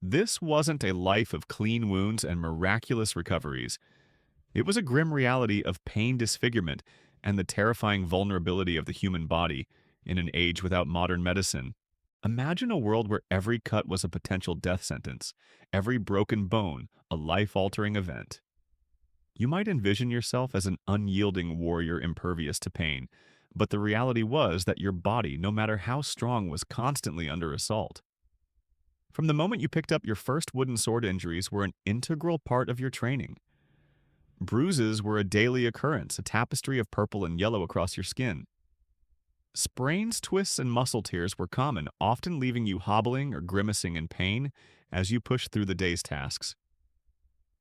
This wasn't a life of clean wounds and miraculous recoveries. It was a grim reality of pain, disfigurement, and the terrifying vulnerability of the human body in an age without modern medicine. Imagine a world where every cut was a potential death sentence, every broken bone a life-altering event. You might envision yourself as an unyielding warrior impervious to pain, but the reality was that your body, no matter how strong, was constantly under assault. From the moment you picked up your first wooden sword, injuries were an integral part of your training. Bruises were a daily occurrence, a tapestry of purple and yellow across your skin. Sprains, twists, and muscle tears were common, often leaving you hobbling or grimacing in pain as you pushed through the day's tasks.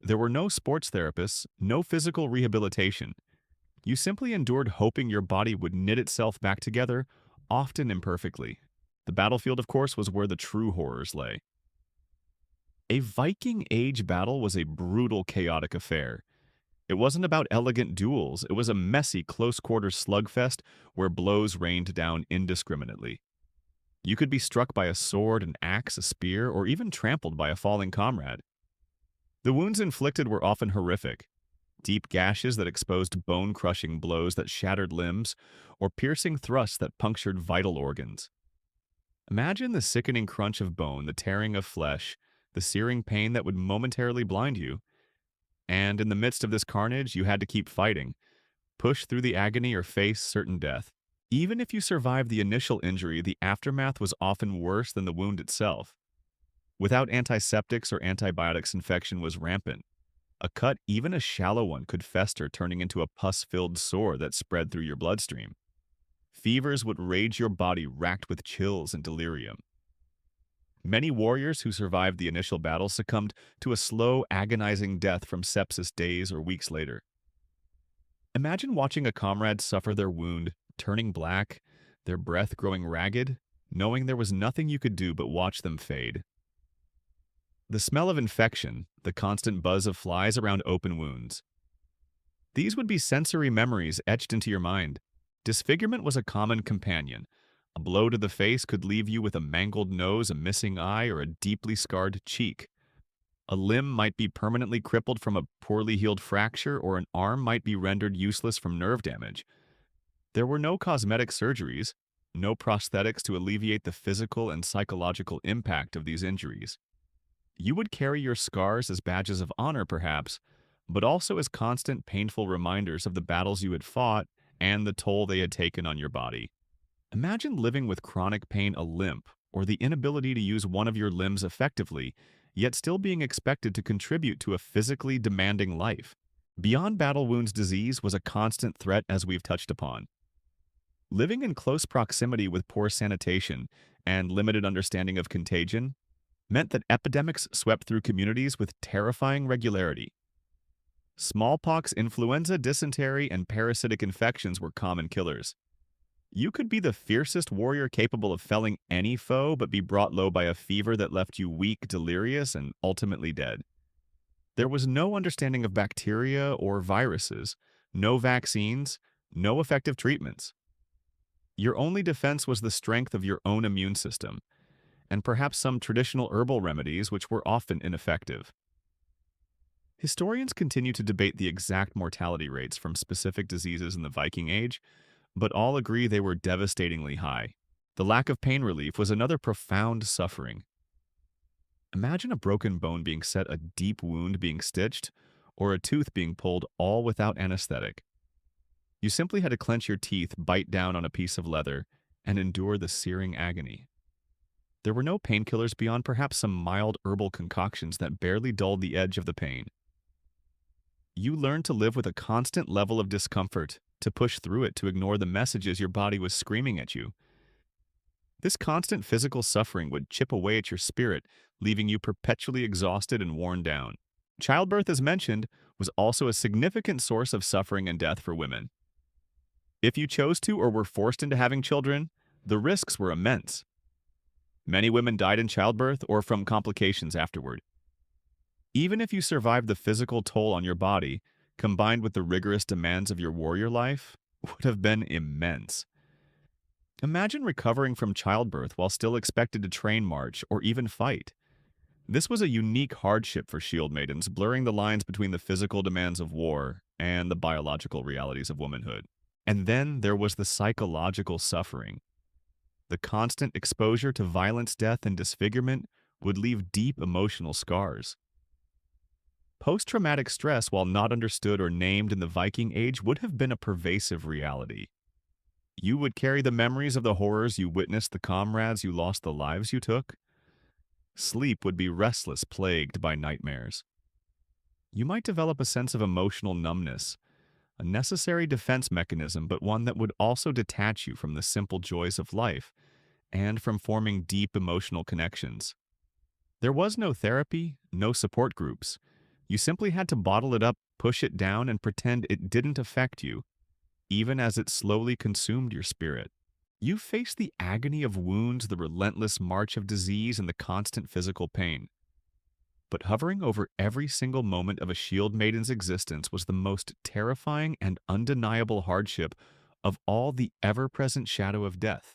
There were no sports therapists, no physical rehabilitation. You simply endured, hoping your body would knit itself back together, often imperfectly. The battlefield, of course, was where the true horrors lay. A Viking Age battle was a brutal, chaotic affair. It wasn't about elegant duels, it was a messy, close-quarters slugfest where blows rained down indiscriminately. You could be struck by a sword, an axe, a spear, or even trampled by a falling comrade. The wounds inflicted were often horrific. Deep gashes that exposed bone-crushing blows that shattered limbs, or piercing thrusts that punctured vital organs. Imagine the sickening crunch of bone, the tearing of flesh, the searing pain that would momentarily blind you. And in the midst of this carnage, you had to keep fighting, push through the agony, or face certain death. Even if you survived the initial injury, the aftermath was often worse than the wound itself. Without antiseptics or antibiotics, infection was rampant. A cut, even a shallow one, could fester, turning into a pus-filled sore that spread through your bloodstream. Fevers would rage your body, racked with chills and delirium. Many warriors who survived the initial battle succumbed to a slow, agonizing death from sepsis days or weeks later. Imagine watching a comrade suffer their wound, turning black, their breath growing ragged, knowing there was nothing you could do but watch them fade. The smell of infection, the constant buzz of flies around open wounds. These would be sensory memories etched into your mind. Disfigurement was a common companion. A blow to the face could leave you with a mangled nose, a missing eye, or a deeply scarred cheek. A limb might be permanently crippled from a poorly healed fracture, or an arm might be rendered useless from nerve damage. There were no cosmetic surgeries, no prosthetics to alleviate the physical and psychological impact of these injuries. You would carry your scars as badges of honor, perhaps, but also as constant, painful reminders of the battles you had fought and the toll they had taken on your body. Imagine living with chronic pain, a limp, or the inability to use one of your limbs effectively, yet still being expected to contribute to a physically demanding life. Beyond battle wounds, disease was a constant threat, as we've touched upon. Living in close proximity with poor sanitation and limited understanding of contagion meant that epidemics swept through communities with terrifying regularity. Smallpox, influenza, dysentery, and parasitic infections were common killers. You could be the fiercest warrior capable of felling any foe, but be brought low by a fever that left you weak, delirious, and ultimately dead. There was no understanding of bacteria or viruses, no vaccines, no effective treatments. Your only defense was the strength of your own immune system, and perhaps some traditional herbal remedies which were often ineffective. Historians continue to debate the exact mortality rates from specific diseases in the Viking Age, but all agree they were devastatingly high. The lack of pain relief was another profound suffering. Imagine a broken bone being set, a deep wound being stitched, or a tooth being pulled, all without anesthetic. You simply had to clench your teeth, bite down on a piece of leather, and endure the searing agony. There were no painkillers beyond perhaps some mild herbal concoctions that barely dulled the edge of the pain. You learned to live with a constant level of discomfort, to push through it, to ignore the messages your body was screaming at you. This constant physical suffering would chip away at your spirit, leaving you perpetually exhausted and worn down. Childbirth, as mentioned, was also a significant source of suffering and death for women. If you chose to or were forced into having children, the risks were immense. Many women died in childbirth or from complications afterward. Even if you survived, the physical toll on your body, combined with the rigorous demands of your warrior life, would have been immense. Imagine recovering from childbirth while still expected to train, march, or even fight. This was a unique hardship for Shieldmaidens, blurring the lines between the physical demands of war and the biological realities of womanhood. And then there was the psychological suffering. The constant exposure to violence, death, and disfigurement would leave deep emotional scars. Post-traumatic stress, while not understood or named in the Viking Age, would have been a pervasive reality. You would carry the memories of the horrors you witnessed, the comrades you lost, the lives you took. Sleep would be restless, plagued by nightmares. You might develop a sense of emotional numbness, a necessary defense mechanism, but one that would also detach you from the simple joys of life and from forming deep emotional connections. There was no therapy, no support groups. You simply had to bottle it up, push it down, and pretend it didn't affect you, even as it slowly consumed your spirit. You faced the agony of wounds, the relentless march of disease, and the constant physical pain. But hovering over every single moment of a Shieldmaiden's existence was the most terrifying and undeniable hardship of all, the ever-present shadow of death.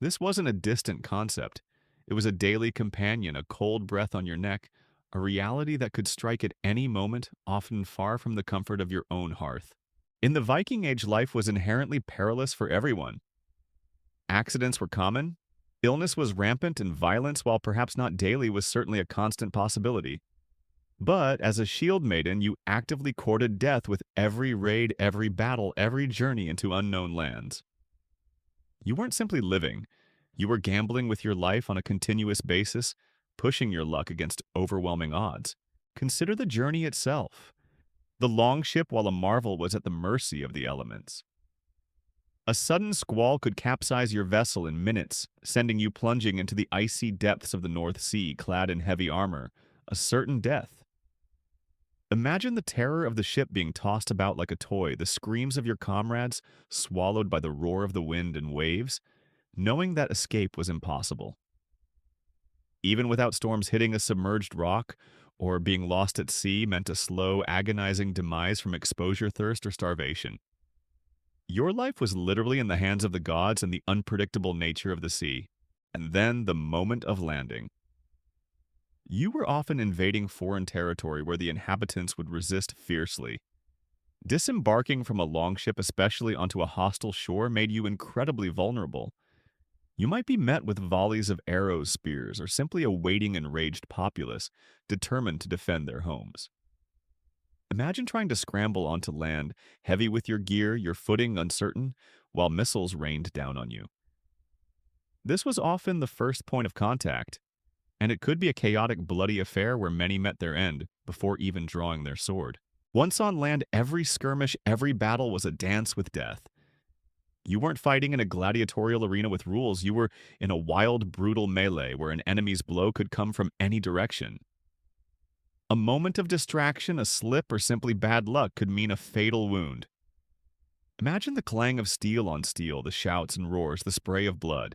This wasn't a distant concept. It was a daily companion, a cold breath on your neck, a reality that could strike at any moment, often far from the comfort of your own hearth. In the Viking Age, life was inherently perilous for everyone. Accidents were common, illness was rampant, and violence, while perhaps not daily, was certainly a constant possibility. But as a Shieldmaiden, you actively courted death with every raid, every battle, every journey into unknown lands. You weren't simply living, you were gambling with your life on a continuous basis, pushing your luck against overwhelming odds. Consider the journey itself. The longship, while a marvel, was at the mercy of the elements. A sudden squall could capsize your vessel in minutes, sending you plunging into the icy depths of the North Sea, clad in heavy armor, a certain death. Imagine the terror of the ship being tossed about like a toy, the screams of your comrades swallowed by the roar of the wind and waves, knowing that escape was impossible. Even without storms, hitting a submerged rock or being lost at sea meant a slow, agonizing demise from exposure, thirst, or starvation. Your life was literally in the hands of the gods and the unpredictable nature of the sea. And then the moment of landing. You were often invading foreign territory where the inhabitants would resist fiercely. Disembarking from a longship, especially onto a hostile shore, made you incredibly vulnerable. You might be met with volleys of arrows, spears, or simply a waiting, enraged populace determined to defend their homes. Imagine trying to scramble onto land, heavy with your gear, your footing uncertain, while missiles rained down on you. This was often the first point of contact, and it could be a chaotic, bloody affair where many met their end before even drawing their sword. Once on land, every skirmish, every battle was a dance with death. You weren't fighting in a gladiatorial arena with rules, you were in a wild, brutal melee where an enemy's blow could come from any direction. A moment of distraction, a slip, or simply bad luck could mean a fatal wound. Imagine the clang of steel on steel, the shouts and roars, the spray of blood,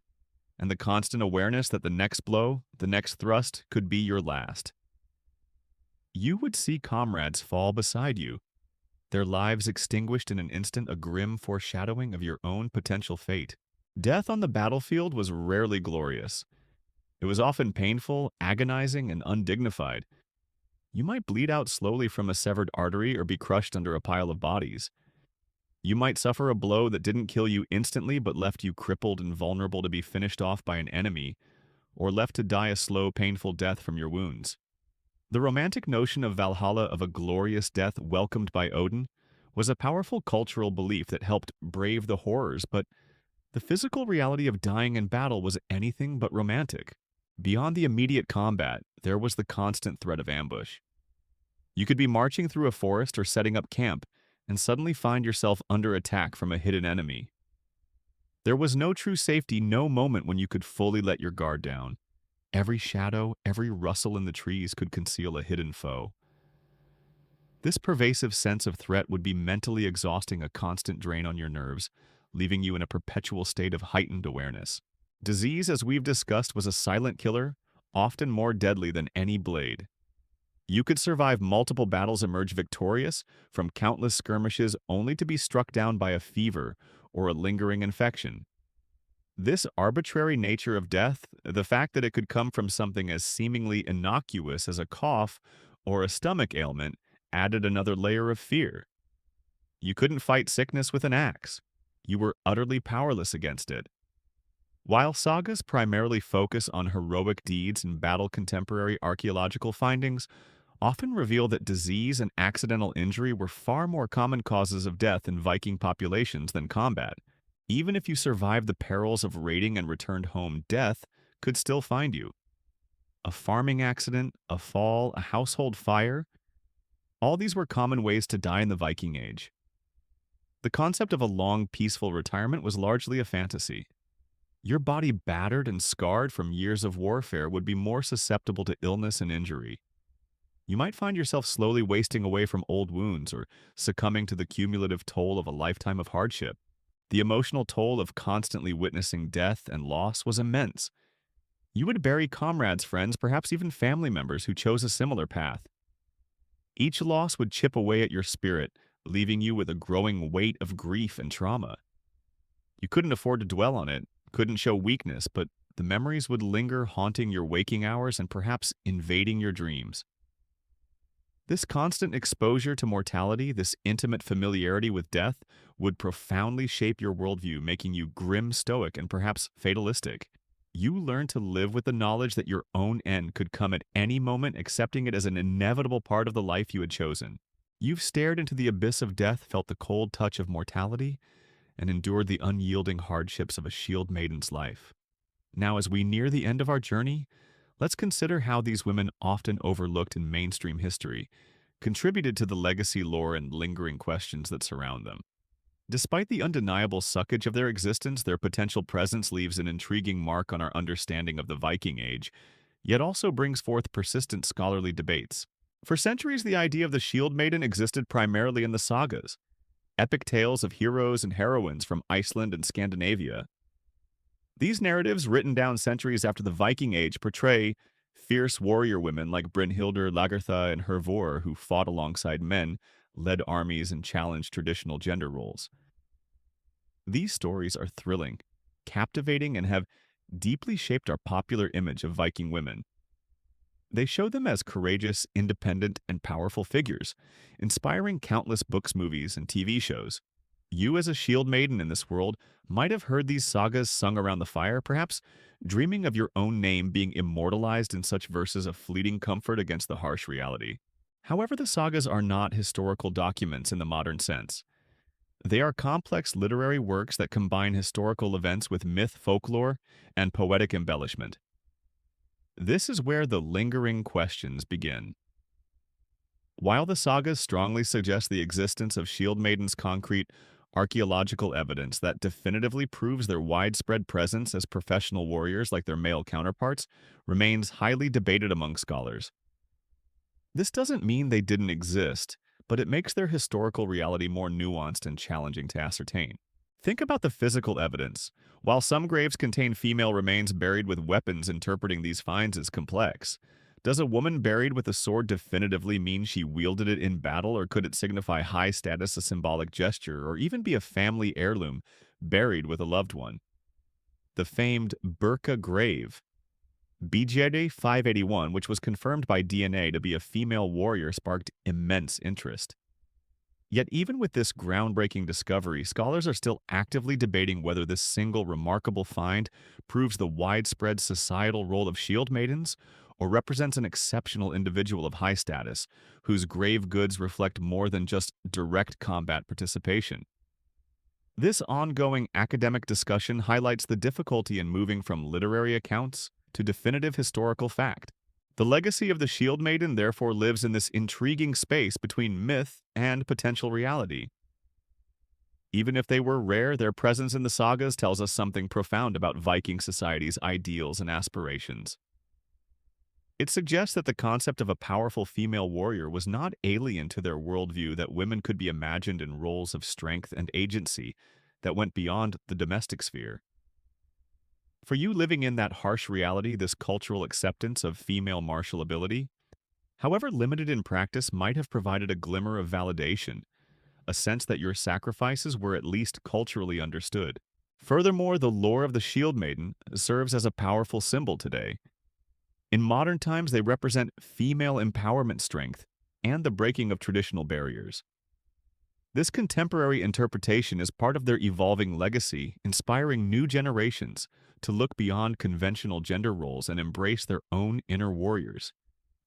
and the constant awareness that the next blow, the next thrust, could be your last. You would see comrades fall beside you, their lives extinguished in an instant, a grim foreshadowing of your own potential fate. Death on the battlefield was rarely glorious. It was often painful, agonizing, and undignified. You might bleed out slowly from a severed artery or be crushed under a pile of bodies. You might suffer a blow that didn't kill you instantly but left you crippled and vulnerable to be finished off by an enemy, or left to die a slow, painful death from your wounds. The romantic notion of Valhalla, of a glorious death welcomed by Odin, was a powerful cultural belief that helped brave the horrors, but the physical reality of dying in battle was anything but romantic. Beyond the immediate combat, there was the constant threat of ambush. You could be marching through a forest or setting up camp and suddenly find yourself under attack from a hidden enemy. There was no true safety, no moment when you could fully let your guard down. Every shadow, every rustle in the trees could conceal a hidden foe. This pervasive sense of threat would be mentally exhausting, a constant drain on your nerves, leaving you in a perpetual state of heightened awareness. Disease, as we've discussed, was a silent killer, often more deadly than any blade. You could survive multiple battles, emerge victorious from countless skirmishes, only to be struck down by a fever or a lingering infection. This arbitrary nature of death, the fact that it could come from something as seemingly innocuous as a cough or a stomach ailment, added another layer of fear. You couldn't fight sickness with an axe. You were utterly powerless against it. While sagas primarily focus on heroic deeds and battle, contemporary archaeological findings often reveal that disease and accidental injury were far more common causes of death in Viking populations than combat. Even if you survived the perils of raiding and returned home, death could still find you. A farming accident, a fall, a household fire, all these were common ways to die in the Viking Age. The concept of a long, peaceful retirement was largely a fantasy. Your body, battered and scarred from years of warfare, would be more susceptible to illness and injury. You might find yourself slowly wasting away from old wounds or succumbing to the cumulative toll of a lifetime of hardship. The emotional toll of constantly witnessing death and loss was immense. You would bury comrades, friends, perhaps even family members who chose a similar path. Each loss would chip away at your spirit, leaving you with a growing weight of grief and trauma. You couldn't afford to dwell on it, couldn't show weakness, but the memories would linger, haunting your waking hours and perhaps invading your dreams. This constant exposure to mortality, this intimate familiarity with death, would profoundly shape your worldview, making you grim, stoic, and perhaps fatalistic. You learn to live with the knowledge that your own end could come at any moment, accepting it as an inevitable part of the life you had chosen. You've stared into the abyss of death, felt the cold touch of mortality, and endured the unyielding hardships of a Shieldmaiden's life. Now, as we near the end of our journey, let's consider how these women, often overlooked in mainstream history, contributed to the legacy, lore, and lingering questions that surround them. Despite the undeniable suckage of their existence, their potential presence leaves an intriguing mark on our understanding of the Viking Age, yet also brings forth persistent scholarly debates. For centuries, the idea of the Shieldmaiden existed primarily in the sagas, epic tales of heroes and heroines from Iceland and Scandinavia. These narratives, written down centuries after the Viking Age, portray fierce warrior women like Brynhildr, Lagertha, and Hervor, who fought alongside men, led armies, and challenged traditional gender roles. These stories are thrilling, captivating, and have deeply shaped our popular image of Viking women. They show them as courageous, independent, and powerful figures, inspiring countless books, movies, and TV shows. You, as a shield maiden in this world, might have heard these sagas sung around the fire, perhaps dreaming of your own name being immortalized in such verses of fleeting comfort against the harsh reality. However, the sagas are not historical documents in the modern sense. They are complex literary works that combine historical events with myth, folklore, and poetic embellishment. This is where the lingering questions begin. While the sagas strongly suggest the existence of shield maidens, concrete archaeological evidence that definitively proves their widespread presence as professional warriors like their male counterparts remains highly debated among scholars. This doesn't mean they didn't exist, but it makes their historical reality more nuanced and challenging to ascertain. Think about the physical evidence. While some graves contain female remains buried with weapons, interpreting these finds is complex. Does a woman buried with a sword definitively mean she wielded it in battle, or could it signify high status, a symbolic gesture, or even be a family heirloom buried with a loved one? The famed Birka grave, BJD 581, which was confirmed by DNA to be a female warrior, sparked immense interest. Yet even with this groundbreaking discovery, scholars are still actively debating whether this single remarkable find proves the widespread societal role of shield maidens or represents an exceptional individual of high status whose grave goods reflect more than just direct combat participation. This ongoing academic discussion highlights the difficulty in moving from literary accounts to definitive historical fact. The legacy of the Shield Maiden therefore lives in this intriguing space between myth and potential reality. Even if they were rare, their presence in the sagas tells us something profound about Viking society's ideals and aspirations. It suggests that the concept of a powerful female warrior was not alien to their worldview, that women could be imagined in roles of strength and agency that went beyond the domestic sphere. For you living in that harsh reality, this cultural acceptance of female martial ability, however limited in practice, might have provided a glimmer of validation, a sense that your sacrifices were at least culturally understood. Furthermore, the lore of the Shield Maiden serves as a powerful symbol today. In modern times, they represent female empowerment strength and the breaking of traditional barriers. This contemporary interpretation is part of their evolving legacy, inspiring new generations to look beyond conventional gender roles and embrace their own inner warriors.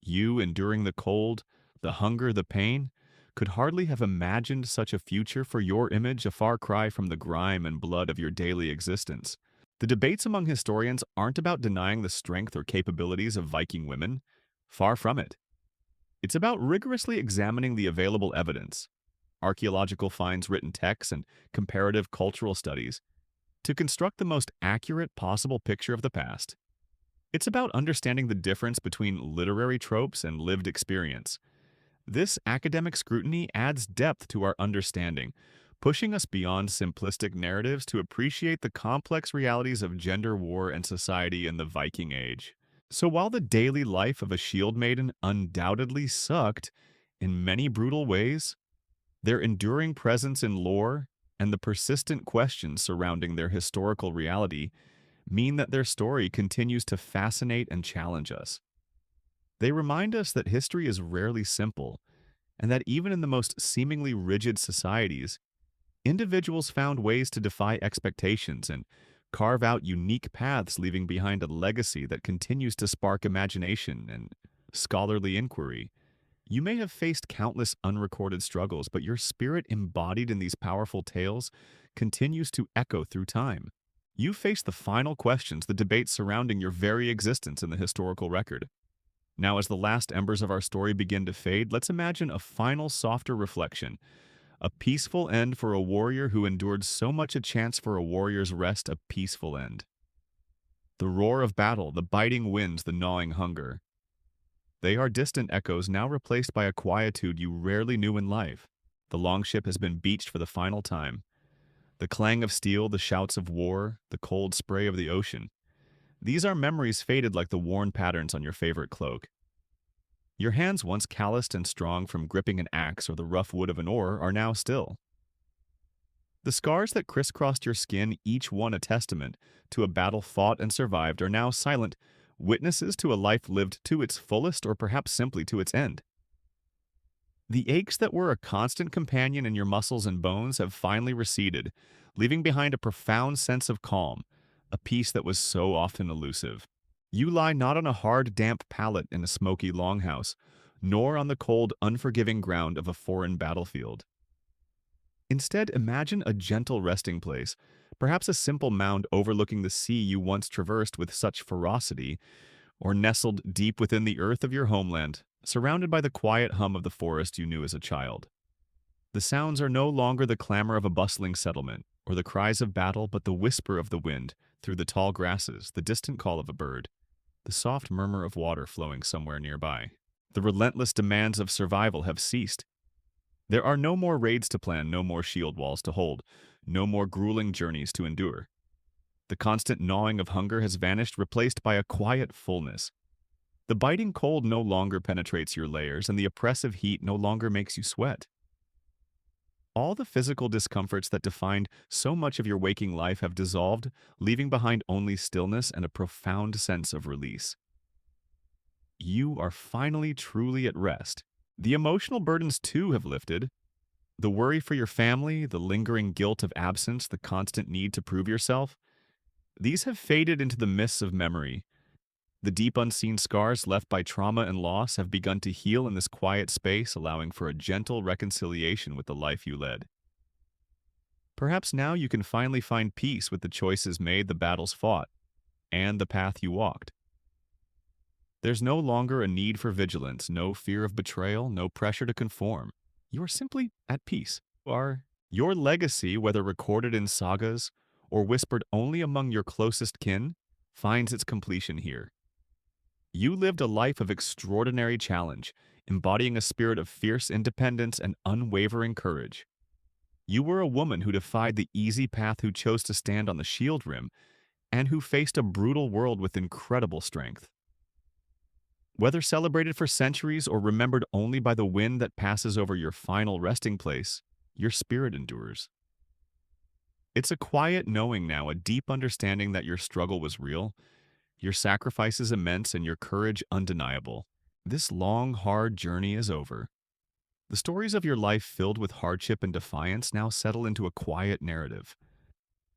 You, enduring the cold, the hunger, the pain, could hardly have imagined such a future for your image, a far cry from the grime and blood of your daily existence. The debates among historians aren't about denying the strength or capabilities of Viking women. Far from it. It's about rigorously examining the available evidence, archaeological finds, written texts, and comparative cultural studies to construct the most accurate possible picture of the past. It's about understanding the difference between literary tropes and lived experience. This academic scrutiny adds depth to our understanding, pushing us beyond simplistic narratives to appreciate the complex realities of gender war and society in the Viking Age. So while the daily life of a shield maiden undoubtedly sucked in many brutal ways, their enduring presence in lore and the persistent questions surrounding their historical reality mean that their story continues to fascinate and challenge us. They remind us that history is rarely simple, and that even in the most seemingly rigid societies, individuals found ways to defy expectations and carve out unique paths, leaving behind a legacy that continues to spark imagination and scholarly inquiry. You may have faced countless unrecorded struggles, but your spirit embodied in these powerful tales continues to echo through time. You face the final questions, the debates surrounding your very existence in the historical record. Now, as the last embers of our story begin to fade, let's imagine a final, softer reflection. A peaceful end for a warrior who endured so much, a chance for a warrior's rest, a peaceful end. The roar of battle, the biting winds, the gnawing hunger. They are distant echoes now replaced by a quietude you rarely knew in life. The longship has been beached for the final time. The clang of steel, the shouts of war, the cold spray of the ocean. These are memories faded like the worn patterns on your favorite cloak. Your hands, once calloused and strong from gripping an axe or the rough wood of an oar, are now still. The scars that crisscrossed your skin, each one a testament to a battle fought and survived, are now silent witnesses to a life lived to its fullest, or perhaps simply to its end. The aches that were a constant companion in your muscles and bones have finally receded, leaving behind a profound sense of calm, a peace that was so often elusive. You lie not on a hard, damp pallet in a smoky longhouse, nor on the cold, unforgiving ground of a foreign battlefield. Instead, imagine a gentle resting place, perhaps a simple mound overlooking the sea you once traversed with such ferocity, or nestled deep within the earth of your homeland, surrounded by the quiet hum of the forest you knew as a child. The sounds are no longer the clamor of a bustling settlement, or the cries of battle, but the whisper of the wind through the tall grasses, the distant call of a bird, the soft murmur of water flowing somewhere nearby. The relentless demands of survival have ceased. There are no more raids to plan, no more shield walls to hold, no more grueling journeys to endure. The constant gnawing of hunger has vanished, replaced by a quiet fullness. The biting cold no longer penetrates your layers, and the oppressive heat no longer makes you sweat. All the physical discomforts that defined so much of your waking life have dissolved, leaving behind only stillness and a profound sense of release. You are finally truly at rest. The emotional burdens too have lifted. The worry for your family, the lingering guilt of absence, the constant need to prove yourself, these have faded into the mists of memory. The deep unseen scars left by trauma and loss have begun to heal in this quiet space, allowing for a gentle reconciliation with the life you led. Perhaps now you can finally find peace with the choices made, the battles fought, and the path you walked. There's no longer a need for vigilance, no fear of betrayal, no pressure to conform. You are simply at peace. Your legacy, whether recorded in sagas or whispered only among your closest kin, finds its completion here. You lived a life of extraordinary challenge, embodying a spirit of fierce independence and unwavering courage. You were a woman who defied the easy path, who chose to stand on the shield rim, and who faced a brutal world with incredible strength. Whether celebrated for centuries or remembered only by the wind that passes over your final resting place, your spirit endures. It's a quiet knowing now, a deep understanding that your struggle was real, your sacrifices immense, and your courage undeniable. This long, hard journey is over. The stories of your life filled with hardship and defiance now settle into a quiet narrative.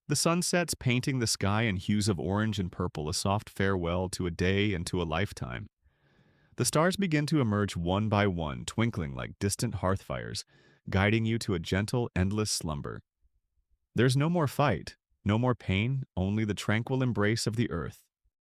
The sun sets, painting the sky in hues of orange and purple, a soft farewell to a day and to a lifetime. The stars begin to emerge one by one, twinkling like distant hearth fires, guiding you to a gentle, endless slumber. There's no more fight, no more pain, only the tranquil embrace of the earth.